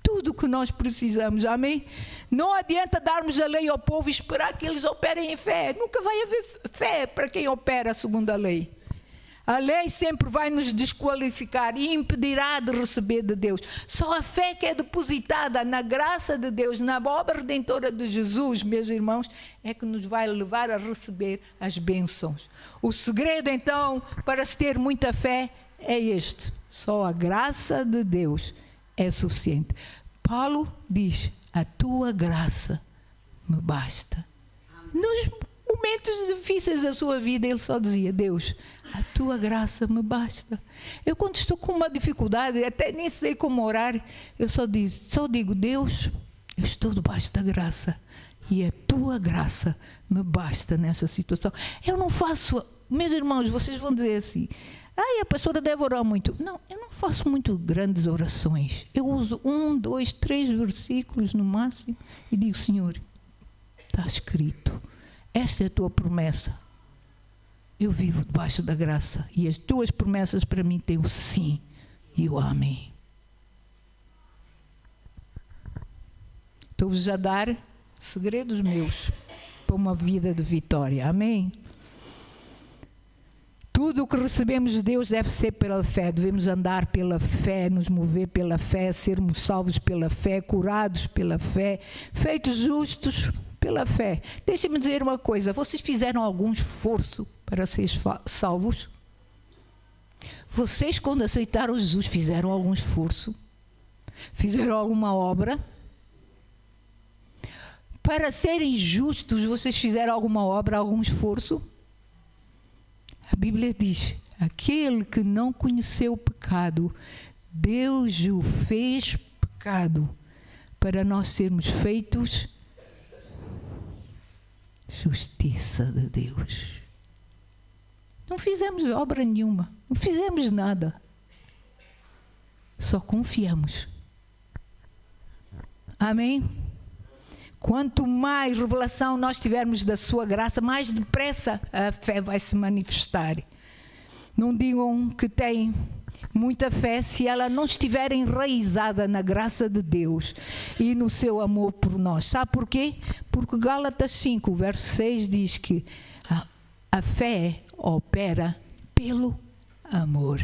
Tudo o que nós precisamos, amém? Não adianta darmos a lei ao povo e esperar que eles operem em fé. Nunca vai haver fé para quem opera segundo a lei. A lei sempre vai nos desqualificar e impedirá de receber de Deus. Só a fé que é depositada na graça de Deus, na obra redentora de Jesus, meus irmãos, é que nos vai levar a receber as bênçãos. O segredo, então, para se ter muita fé é este: só a graça de Deus é suficiente. Paulo diz, a tua graça me basta. Nos momentos difíceis da sua vida, ele só dizia, Deus, a tua graça me basta. Eu quando estou com uma dificuldade, até nem sei como orar, eu só digo, Deus, eu estou debaixo da graça e a tua graça me basta nessa situação. Eu não faço, meus irmãos, vocês vão dizer assim, a pastora deve orar muito. Não, eu não faço muito grandes orações. Eu uso 1, 2, 3 versículos no máximo e digo, Senhor, está escrito, esta é a tua promessa. Eu vivo debaixo da graça e as tuas promessas para mim têm o sim e o amém. Estou-vos a dar segredos meus para uma vida de vitória. Amém? Tudo o que recebemos de Deus deve ser pela fé. Devemos andar pela fé, nos mover pela fé, sermos salvos pela fé, curados pela fé, feitos justos pela fé. Deixem-me dizer uma coisa. Vocês fizeram algum esforço para ser salvos? Vocês, quando aceitaram Jesus, fizeram algum esforço? Fizeram alguma obra? Para serem justos, vocês fizeram alguma obra, algum esforço? A Bíblia diz, aquele que não conheceu o pecado, Deus o fez pecado para nós sermos feitos justiça de Deus. Não fizemos obra nenhuma, não fizemos nada. Só confiamos. Amém? Quanto mais revelação nós tivermos da sua graça, mais depressa a fé vai se manifestar. Não digam que têm muita fé se ela não estiver enraizada na graça de Deus e no seu amor por nós. Sabe por quê? Porque Gálatas 5, verso 6 diz que a fé opera pelo amor.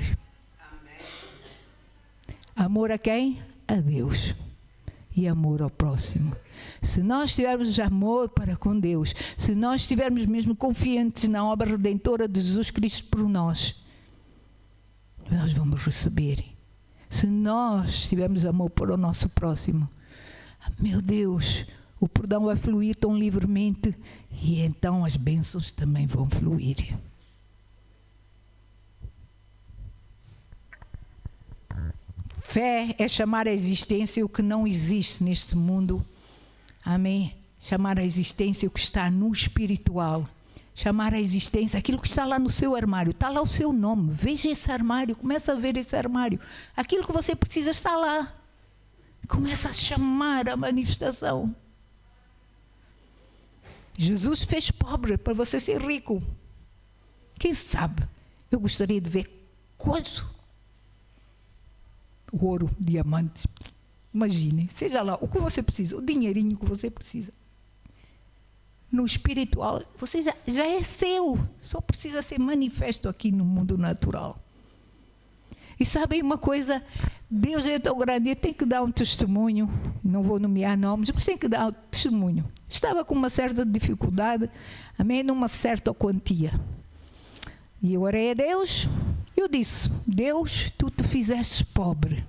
Amor a quem? A Deus. e amor ao próximo. Se nós tivermos amor para com Deus, se nós estivermos mesmo confiantes na obra redentora de Jesus Cristo por nós vamos receber. Se nós tivermos amor para o nosso próximo, meu Deus, o perdão vai fluir tão livremente e então as bênçãos também vão fluir. Fé é chamar à existência o que não existe neste mundo. Amém? Chamar à existência o que está no espiritual. Chamar à existência aquilo que está lá no seu armário. Está lá o seu nome. Veja esse armário. Começa a ver esse armário. Aquilo que você precisa está lá. Começa a chamar a manifestação. Jesus fez pobre para você ser rico. Quem sabe? Eu gostaria de ver coisa. Ouro, diamantes. Imagine, seja lá o que você precisa, o dinheirinho que você precisa. No espiritual, você já é seu, só precisa ser manifesto aqui no mundo natural. E sabem uma coisa, Deus é tão grande, eu tenho que dar um testemunho, não vou nomear nomes, mas tenho que dar um testemunho. Estava com uma certa dificuldade, amém, numa certa quantia. E eu orei a Deus, eu disse, Deus, tu te fizeste pobre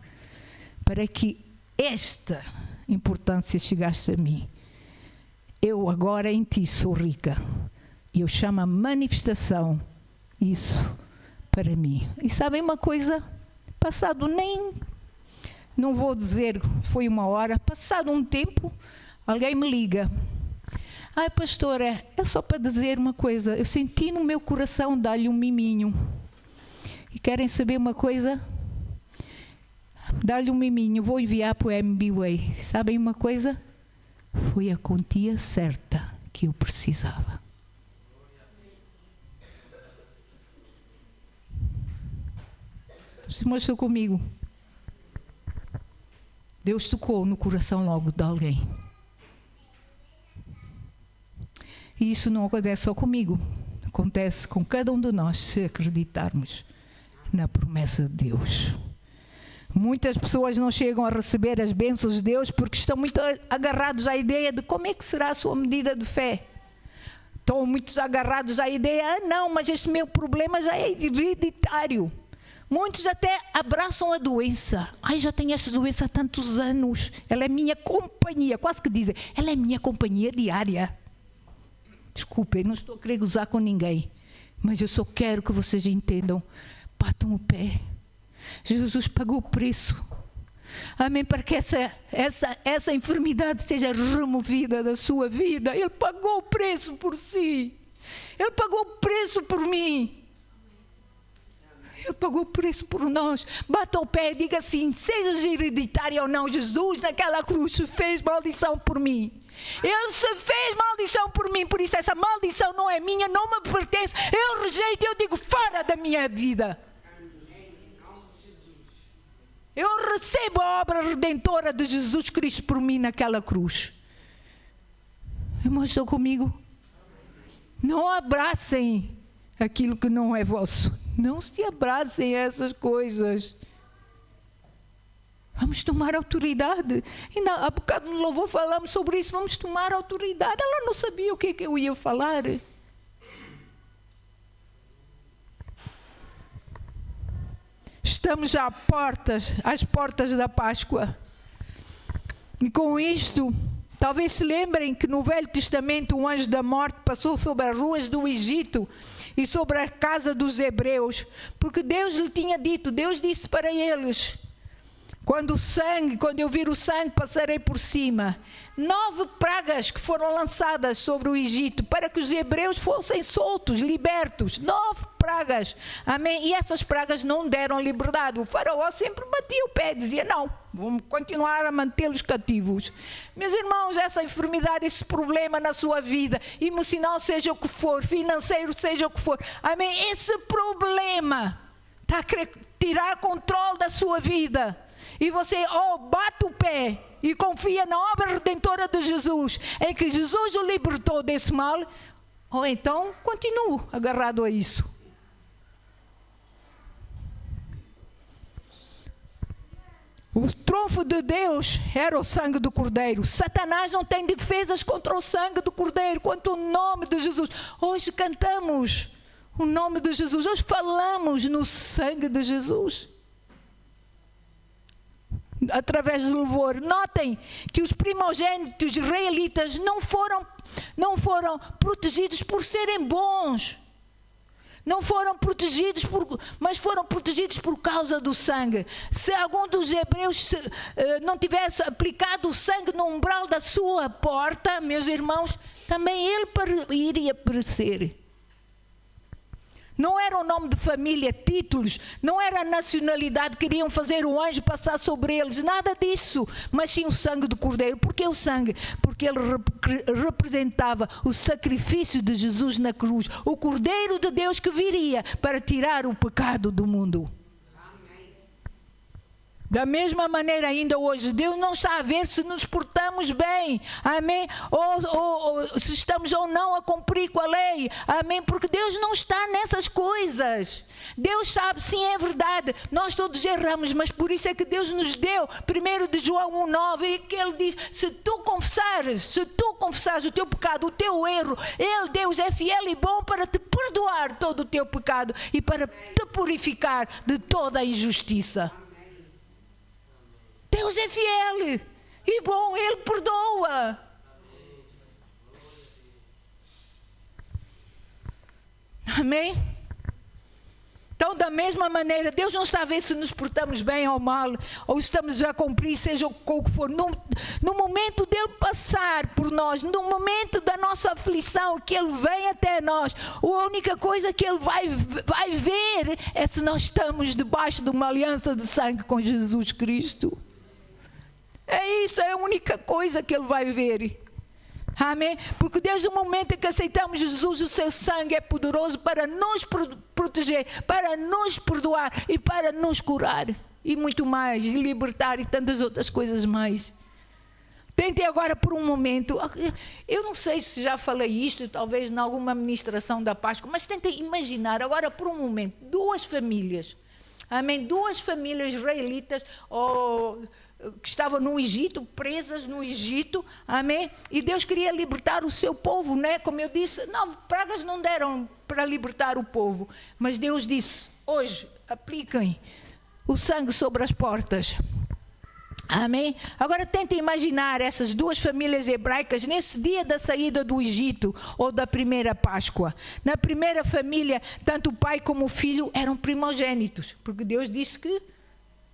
para que esta importância chegasse a mim. Eu agora em ti sou rica. E eu chamo a manifestação isso para mim. E sabem uma coisa? Passado não vou dizer foi uma hora, passado um tempo, alguém me liga. Ai, pastora, é só para dizer uma coisa. Eu senti no meu coração dar-lhe um miminho. E querem saber uma coisa? Dá-lhe um miminho, vou enviar para o MBWay. Sabem uma coisa? Foi a quantia certa que eu precisava. Se mostrou comigo. Deus tocou no coração logo de alguém. E isso não acontece só comigo. Acontece com cada um de nós se acreditarmos na promessa de Deus. Muitas pessoas não chegam a receber as bênçãos de Deus porque estão muito agarrados à ideia de como é que será a sua medida de fé. Estão muito agarrados à ideia, não, mas este meu problema já é hereditário. Muitos até abraçam a doença. Ai, já tenho esta doença há tantos anos. Ela é minha companhia. Quase que dizem, ela é minha companhia diária. Desculpem, não estou a querer gozar com ninguém. Mas eu só quero que vocês entendam. Batam o pé. Jesus pagou o preço. Amém, para que essa enfermidade seja removida da sua vida. Ele pagou o preço por si. Ele pagou o preço por mim. Ele pagou o preço por nós. Bata o pé e diga assim, seja hereditário ou não, Jesus naquela cruz se fez maldição por mim. Ele se fez maldição por mim, por isso essa maldição não é minha, não me pertence. Eu rejeito, eu digo fora da minha vida. Eu recebo a obra redentora de Jesus Cristo por mim naquela cruz. Irmãos, estão comigo? Não abracem aquilo que não é vosso. Não se abracem a essas coisas. Vamos tomar autoridade. Ainda há bocado no louvor falamos sobre isso. Vamos tomar autoridade. Ela não sabia o que eu ia falar. Estamos às portas da Páscoa. E com isto, talvez se lembrem que no Velho Testamento o anjo da morte passou sobre as ruas do Egito e sobre a casa dos hebreus, porque Deus lhe tinha dito, Deus disse para eles, quando eu vir o sangue, passarei por cima. 9 pragas que foram lançadas sobre o Egito, para que os hebreus fossem soltos, libertos. 9 pragas, amém? E essas pragas não deram liberdade. O faraó sempre batia o pé, dizia, não, vamos continuar a mantê-los cativos. Meus irmãos, essa enfermidade, esse problema na sua vida, emocional seja o que for, financeiro seja o que for, amém? Esse problema está a querer tirar controle da sua vida. E você bate o pé e confia na obra redentora de Jesus, em que Jesus o libertou desse mal, ou então continua agarrado a isso. O trunfo de Deus era o sangue do Cordeiro. Satanás não tem defesas contra o sangue do Cordeiro, quanto o nome de Jesus. Hoje cantamos o nome de Jesus. Hoje falamos no sangue de Jesus. Através do louvor. Notem que os primogênitos israelitas não foram protegidos por serem bons. Não foram protegidos, mas foram protegidos por causa do sangue. Se algum dos hebreus não tivesse aplicado o sangue no umbral da sua porta, meus irmãos, também ele iria perecer. Não era o nome de família, títulos, não era a nacionalidade, queriam fazer o anjo passar sobre eles, nada disso, mas sim o sangue do Cordeiro. Por que o sangue? Porque ele representava o sacrifício de Jesus na cruz, o Cordeiro de Deus que viria para tirar o pecado do mundo. Da mesma maneira ainda hoje, Deus não está a ver se nos portamos bem, amém? Ou se estamos ou não a cumprir com a lei, amém? Porque Deus não está nessas coisas. Deus sabe, sim, é verdade, nós todos erramos, mas por isso é que Deus nos deu, 1 de João 1,9, e que Ele diz, se tu confessares o teu pecado, o teu erro, Ele, Deus, é fiel e bom para te perdoar todo o teu pecado e para te purificar de toda a injustiça. Deus é fiel e bom, Ele perdoa. Amém? Então, da mesma maneira, Deus não está a ver se nos portamos bem ou mal, ou estamos a cumprir, seja o que for. No momento dele passar por nós, no momento da nossa aflição, que Ele vem até nós, a única coisa que Ele vai ver é se nós estamos debaixo de uma aliança de sangue com Jesus Cristo. É isso, é a única coisa que Ele vai ver. Amém? Porque desde o momento em que aceitamos Jesus, o seu sangue é poderoso para nos proteger, para nos perdoar e para nos curar. E muito mais, e libertar e tantas outras coisas mais. Tentem agora por um momento, eu não sei se já falei isto, talvez em alguma ministração da Páscoa, mas tentem imaginar agora por um momento, duas famílias. Amém? Duas famílias israelitas, que estavam no Egito, presas no Egito, amém? E Deus queria libertar o seu povo, né? Como eu disse, não, pragas não deram para libertar o povo, mas Deus disse, hoje, apliquem o sangue sobre as portas. Amém? Agora tentem imaginar essas duas famílias hebraicas nesse dia da saída do Egito ou da primeira Páscoa. Na primeira família, tanto o pai como o filho eram primogênitos, porque Deus disse que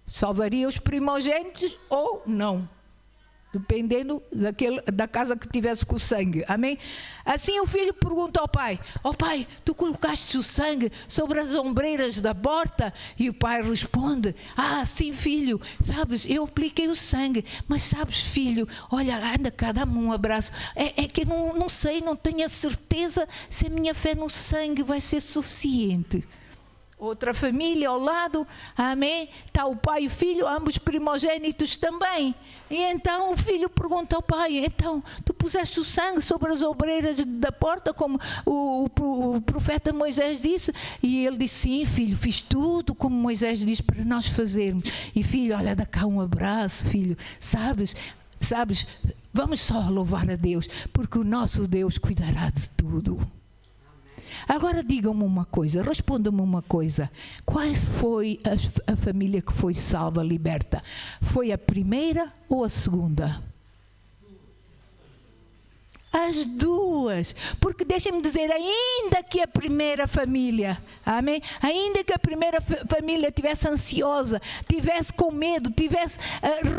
salvaria os primogênitos ou não, dependendo da casa que tivesse com o sangue. Amém? Assim o filho pergunta ao pai, pai, tu colocaste o sangue sobre as ombreiras da porta? E o pai responde, sim filho, sabes, eu apliquei o sangue, mas sabes filho, olha, anda cá, dá-me um abraço, é que eu não sei, não tenho a certeza se a minha fé no sangue vai ser suficiente. Outra família ao lado, amém? Está o pai e o filho, ambos primogênitos também. E então o filho pergunta ao pai, então tu puseste o sangue sobre as ombreiras da porta, como o profeta Moisés disse? E ele disse, sim filho, fiz tudo como Moisés disse para nós fazermos. E filho, olha, dá cá um abraço, filho, sabes, vamos só louvar a Deus, porque o nosso Deus cuidará de tudo. Agora digam-me uma coisa, respondam-me uma coisa. Qual foi a família que foi salva, liberta? Foi a primeira ou a segunda? As duas. Porque deixem-me dizer, ainda que a primeira família, amém? Ainda que a primeira família estivesse ansiosa, estivesse com medo, estivesse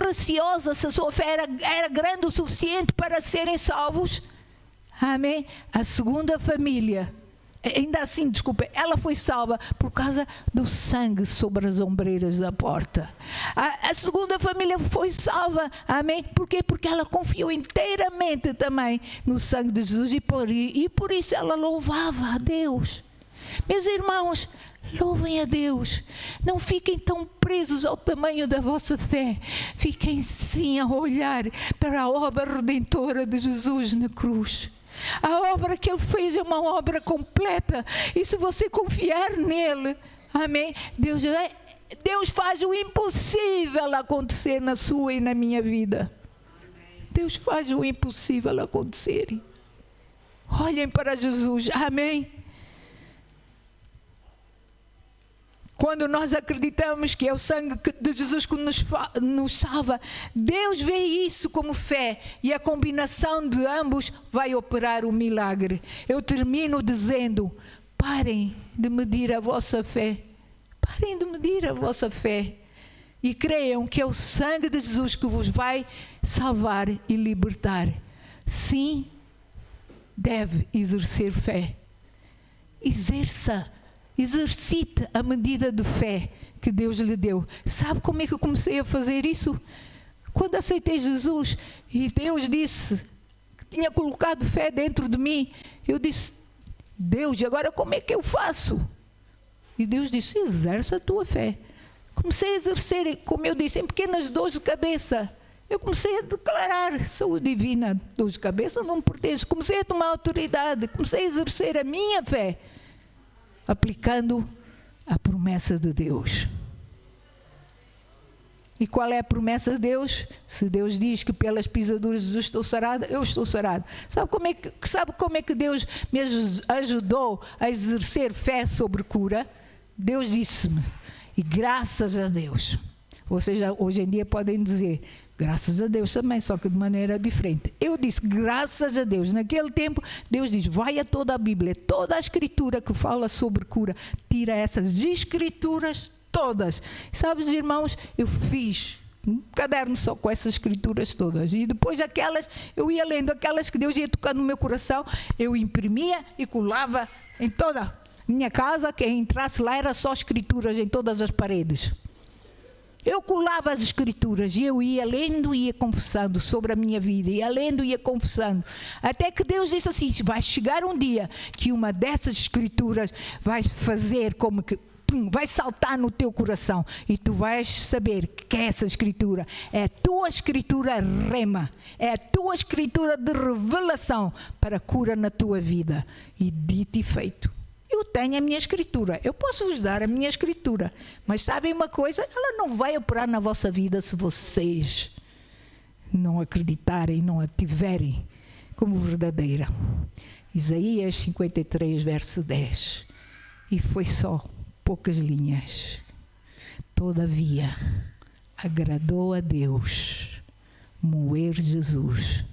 receosa se a sua fé era grande o suficiente para serem salvos, amém? A segunda família, ainda assim, desculpa, ela foi salva por causa do sangue sobre as ombreiras da porta. A segunda família foi salva, amém? Por quê? Porque ela confiou inteiramente também no sangue de Jesus e por isso ela louvava a Deus. Meus irmãos, louvem a Deus. Não fiquem tão presos ao tamanho da vossa fé. Fiquem sim a olhar para a obra redentora de Jesus na cruz. A obra que Ele fez é uma obra completa. E se você confiar nele, amém? Deus Deus faz o impossível acontecer na sua e na minha vida. Deus faz o impossível acontecer. Olhem para Jesus, amém? Quando nós acreditamos que é o sangue de Jesus que nos salva, Deus vê isso como fé e a combinação de ambos vai operar o milagre. Eu termino dizendo, parem de medir a vossa fé. Parem de medir a vossa fé. E creiam que é o sangue de Jesus que vos vai salvar e libertar. Sim, deve exercer fé. Exercite a medida de fé que Deus lhe deu. Sabe como é que eu comecei a fazer isso? Quando aceitei Jesus e Deus disse que tinha colocado fé dentro de mim, eu disse, Deus, agora como é que eu faço? E Deus disse, exerce a tua fé. Comecei a exercer, como eu disse, em pequenas dores de cabeça. Eu comecei a declarar saúde divina. Dores de cabeça não me pertence. Comecei a tomar autoridade. Comecei a exercer a minha fé, aplicando a promessa de Deus. E qual é a promessa de Deus? Se Deus diz que pelas pisaduras de Jesus estou sarado, eu estou sarado. Sabe como é que Deus me ajudou a exercer fé sobre cura? Deus disse-me, e graças a Deus, vocês hoje em dia podem dizer, graças a Deus também, só que de maneira diferente. Eu disse, graças a Deus. Naquele tempo, Deus diz, vai a toda a Bíblia, toda a escritura que fala sobre cura, tira essas escrituras todas. Sabes, irmãos, eu fiz um caderno só com essas escrituras todas. E depois aquelas, eu ia lendo aquelas que Deus ia tocando no meu coração, eu imprimia e colava em toda a minha casa. Quem entrasse lá era só escrituras em todas as paredes. Eu colava as escrituras e eu ia lendo e ia confessando sobre a minha vida, ia lendo e ia confessando, até que Deus disse assim, vai chegar um dia que uma dessas escrituras vai fazer como que, vai saltar no teu coração e tu vais saber que essa escritura é a tua escritura rema, é a tua escritura de revelação para cura na tua vida. E dito e feito. Eu tenho a minha escritura, eu posso vos dar a minha escritura, mas sabem uma coisa? Ela não vai operar na vossa vida se vocês não acreditarem, não a tiverem como verdadeira. Isaías 53, verso 10. E foi só poucas linhas. Todavia, agradou a Deus moer Jesus,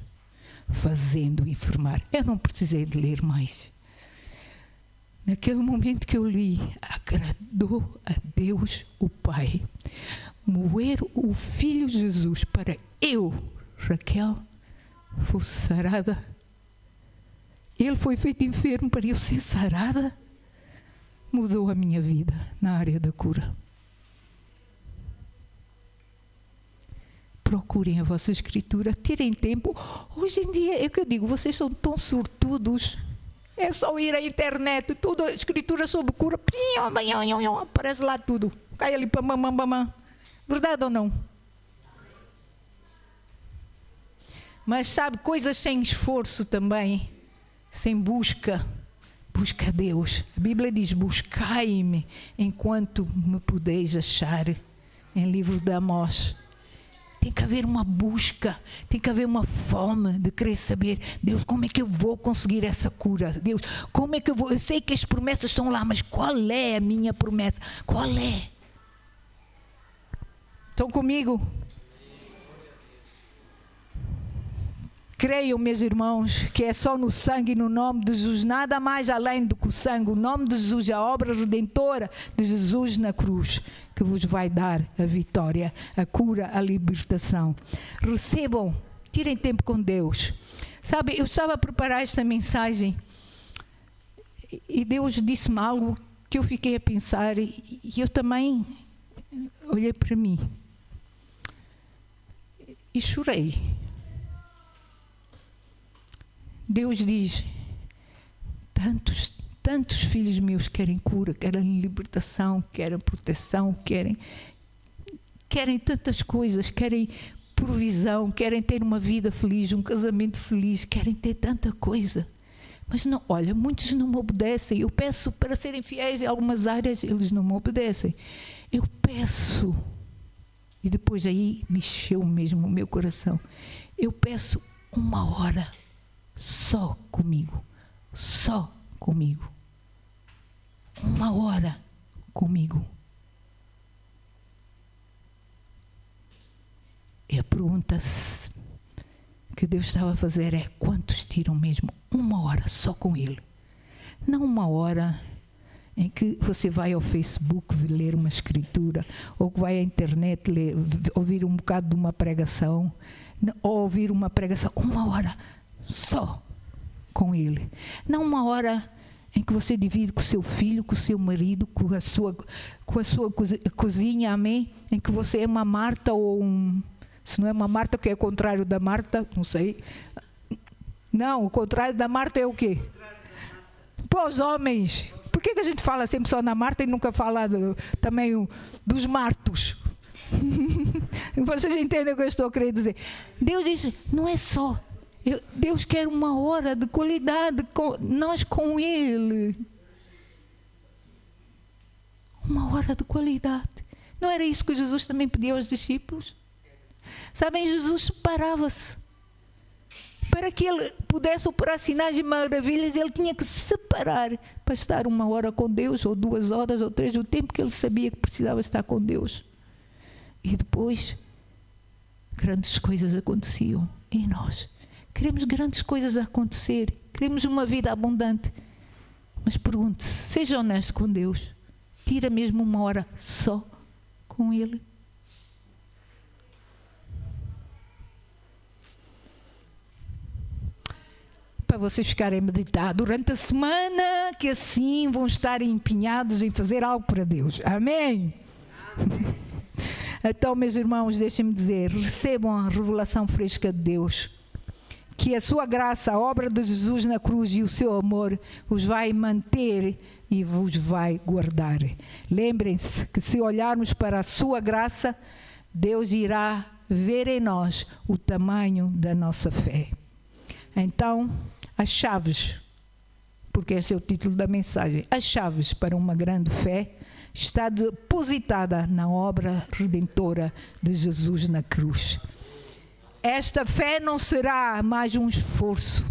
fazendo enfermar. Eu não precisei de ler mais. Naquele momento que eu li, agradou a Deus o Pai moer o Filho Jesus para eu, Raquel, fosse sarada. Ele foi feito enfermo para eu ser sarada. Mudou a minha vida na área da cura. Procurem a vossa escritura, tirem tempo. Hoje em dia, é o que eu digo, vocês são tão sortudos. É só ir à internet, tudo, a escritura sobre cura, aparece lá tudo. Cai ali, verdade ou não? Mas sabe, coisas sem esforço também, sem busca. Busca a Deus. A Bíblia diz, buscai-me enquanto me podeis achar. Em livro de Amós. Tem que haver uma busca, tem que haver uma fome de querer saber, Deus, como é que eu vou conseguir essa cura? Deus, como é que eu vou? Eu sei que as promessas estão lá, mas qual é a minha promessa? Qual é? Estão comigo? Creiam, meus irmãos, que é só no sangue e no nome de Jesus, nada mais além do que o sangue, o nome de Jesus, a obra redentora de Jesus na cruz, que vos vai dar a vitória, a cura, a libertação. Recebam, tirem tempo com Deus. Sabe, eu estava a preparar esta mensagem e Deus disse-me algo que eu fiquei a pensar e eu também olhei para mim e chorei. Deus diz, tantos filhos meus querem cura, querem libertação, querem proteção, querem tantas coisas, querem provisão, querem ter uma vida feliz, um casamento feliz, querem ter tanta coisa. Mas não, olha, muitos não me obedecem. Eu peço para serem fiéis em algumas áreas, eles não me obedecem. eu peço, e depois aí mexeu mesmo o meu coração, eu peço 1 hora só comigo, 1 hora comigo. E a pergunta que Deus estava a fazer é: quantos tiram mesmo 1 hora só com Ele? Não 1 hora em que você vai ao Facebook ler uma escritura, ou que vai à internet ouvir um bocado de uma pregação, ou ouvir uma pregação. 1 hora só com Ele. Não 1 hora em que você divide com o seu filho, com o seu marido, com a sua cozinha, amém? Em que você é uma Marta ou se não é uma Marta, que é o contrário da Marta, não sei. Não, o contrário da Marta é o quê? Para os homens. Por que a gente fala sempre só na Marta e nunca fala também dos Martos? Vocês entendem o que eu estou querendo dizer? Deus diz, não é só. Deus quer 1 hora de qualidade, nós com Ele. 1 hora de qualidade. Não era isso que Jesus também pediu aos discípulos? Sabem, Jesus separava-se. Para que Ele pudesse operar sinais e maravilhas, Ele tinha que se separar para estar 1 hora com Deus, ou 2 horas, ou 3, o tempo que Ele sabia que precisava estar com Deus. E depois, grandes coisas aconteciam em nós. Queremos grandes coisas a acontecer, queremos uma vida abundante. Mas pergunte-se, seja honesto com Deus. Tira mesmo 1 hora só com Ele. Para vocês ficarem a meditar durante a semana, que assim vão estar empenhados em fazer algo para Deus. Amém? Amém. Então, meus irmãos, deixem-me dizer, recebam a revelação fresca de Deus, que a sua graça, a obra de Jesus na cruz e o seu amor os vai manter e vos vai guardar. Lembrem-se que se olharmos para a sua graça, Deus irá ver em nós o tamanho da nossa fé. Então, as chaves, porque esse é o título da mensagem, as chaves para uma grande fé está depositada na obra redentora de Jesus na cruz. Esta fé não será mais um esforço,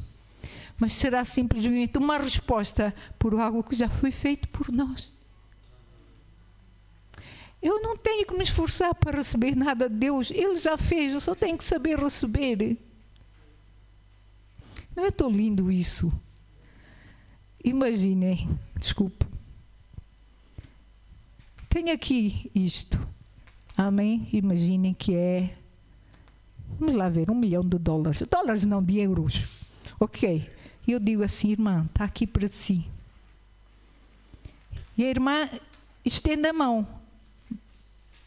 mas será simplesmente uma resposta por algo que já foi feito por nós. Eu não tenho que me esforçar para receber nada de Deus, Ele já fez, eu só tenho que saber receber. Não é tão lindo isso? Imaginem, desculpe. Tenho aqui isto. Amém? Imaginem que é, vamos lá ver, $1 milhão. Dólares não, de euros. Ok. E eu digo assim, irmã, está aqui para si. E a irmã estende a mão.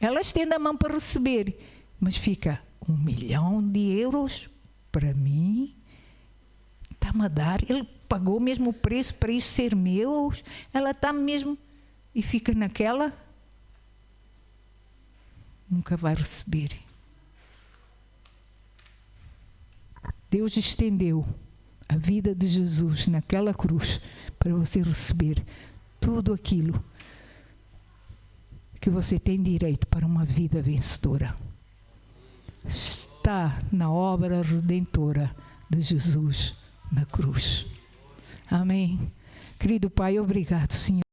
Ela estende a mão para receber. Mas fica, $1 milhão para mim? Está-me a dar? Ele pagou mesmo o preço para isso ser meu? Ela está mesmo... E fica naquela... Nunca vai receber. Deus estendeu a vida de Jesus naquela cruz para você receber tudo aquilo que você tem direito para uma vida vencedora. Está na obra redentora de Jesus na cruz. Amém. Querido Pai, obrigado, Senhor.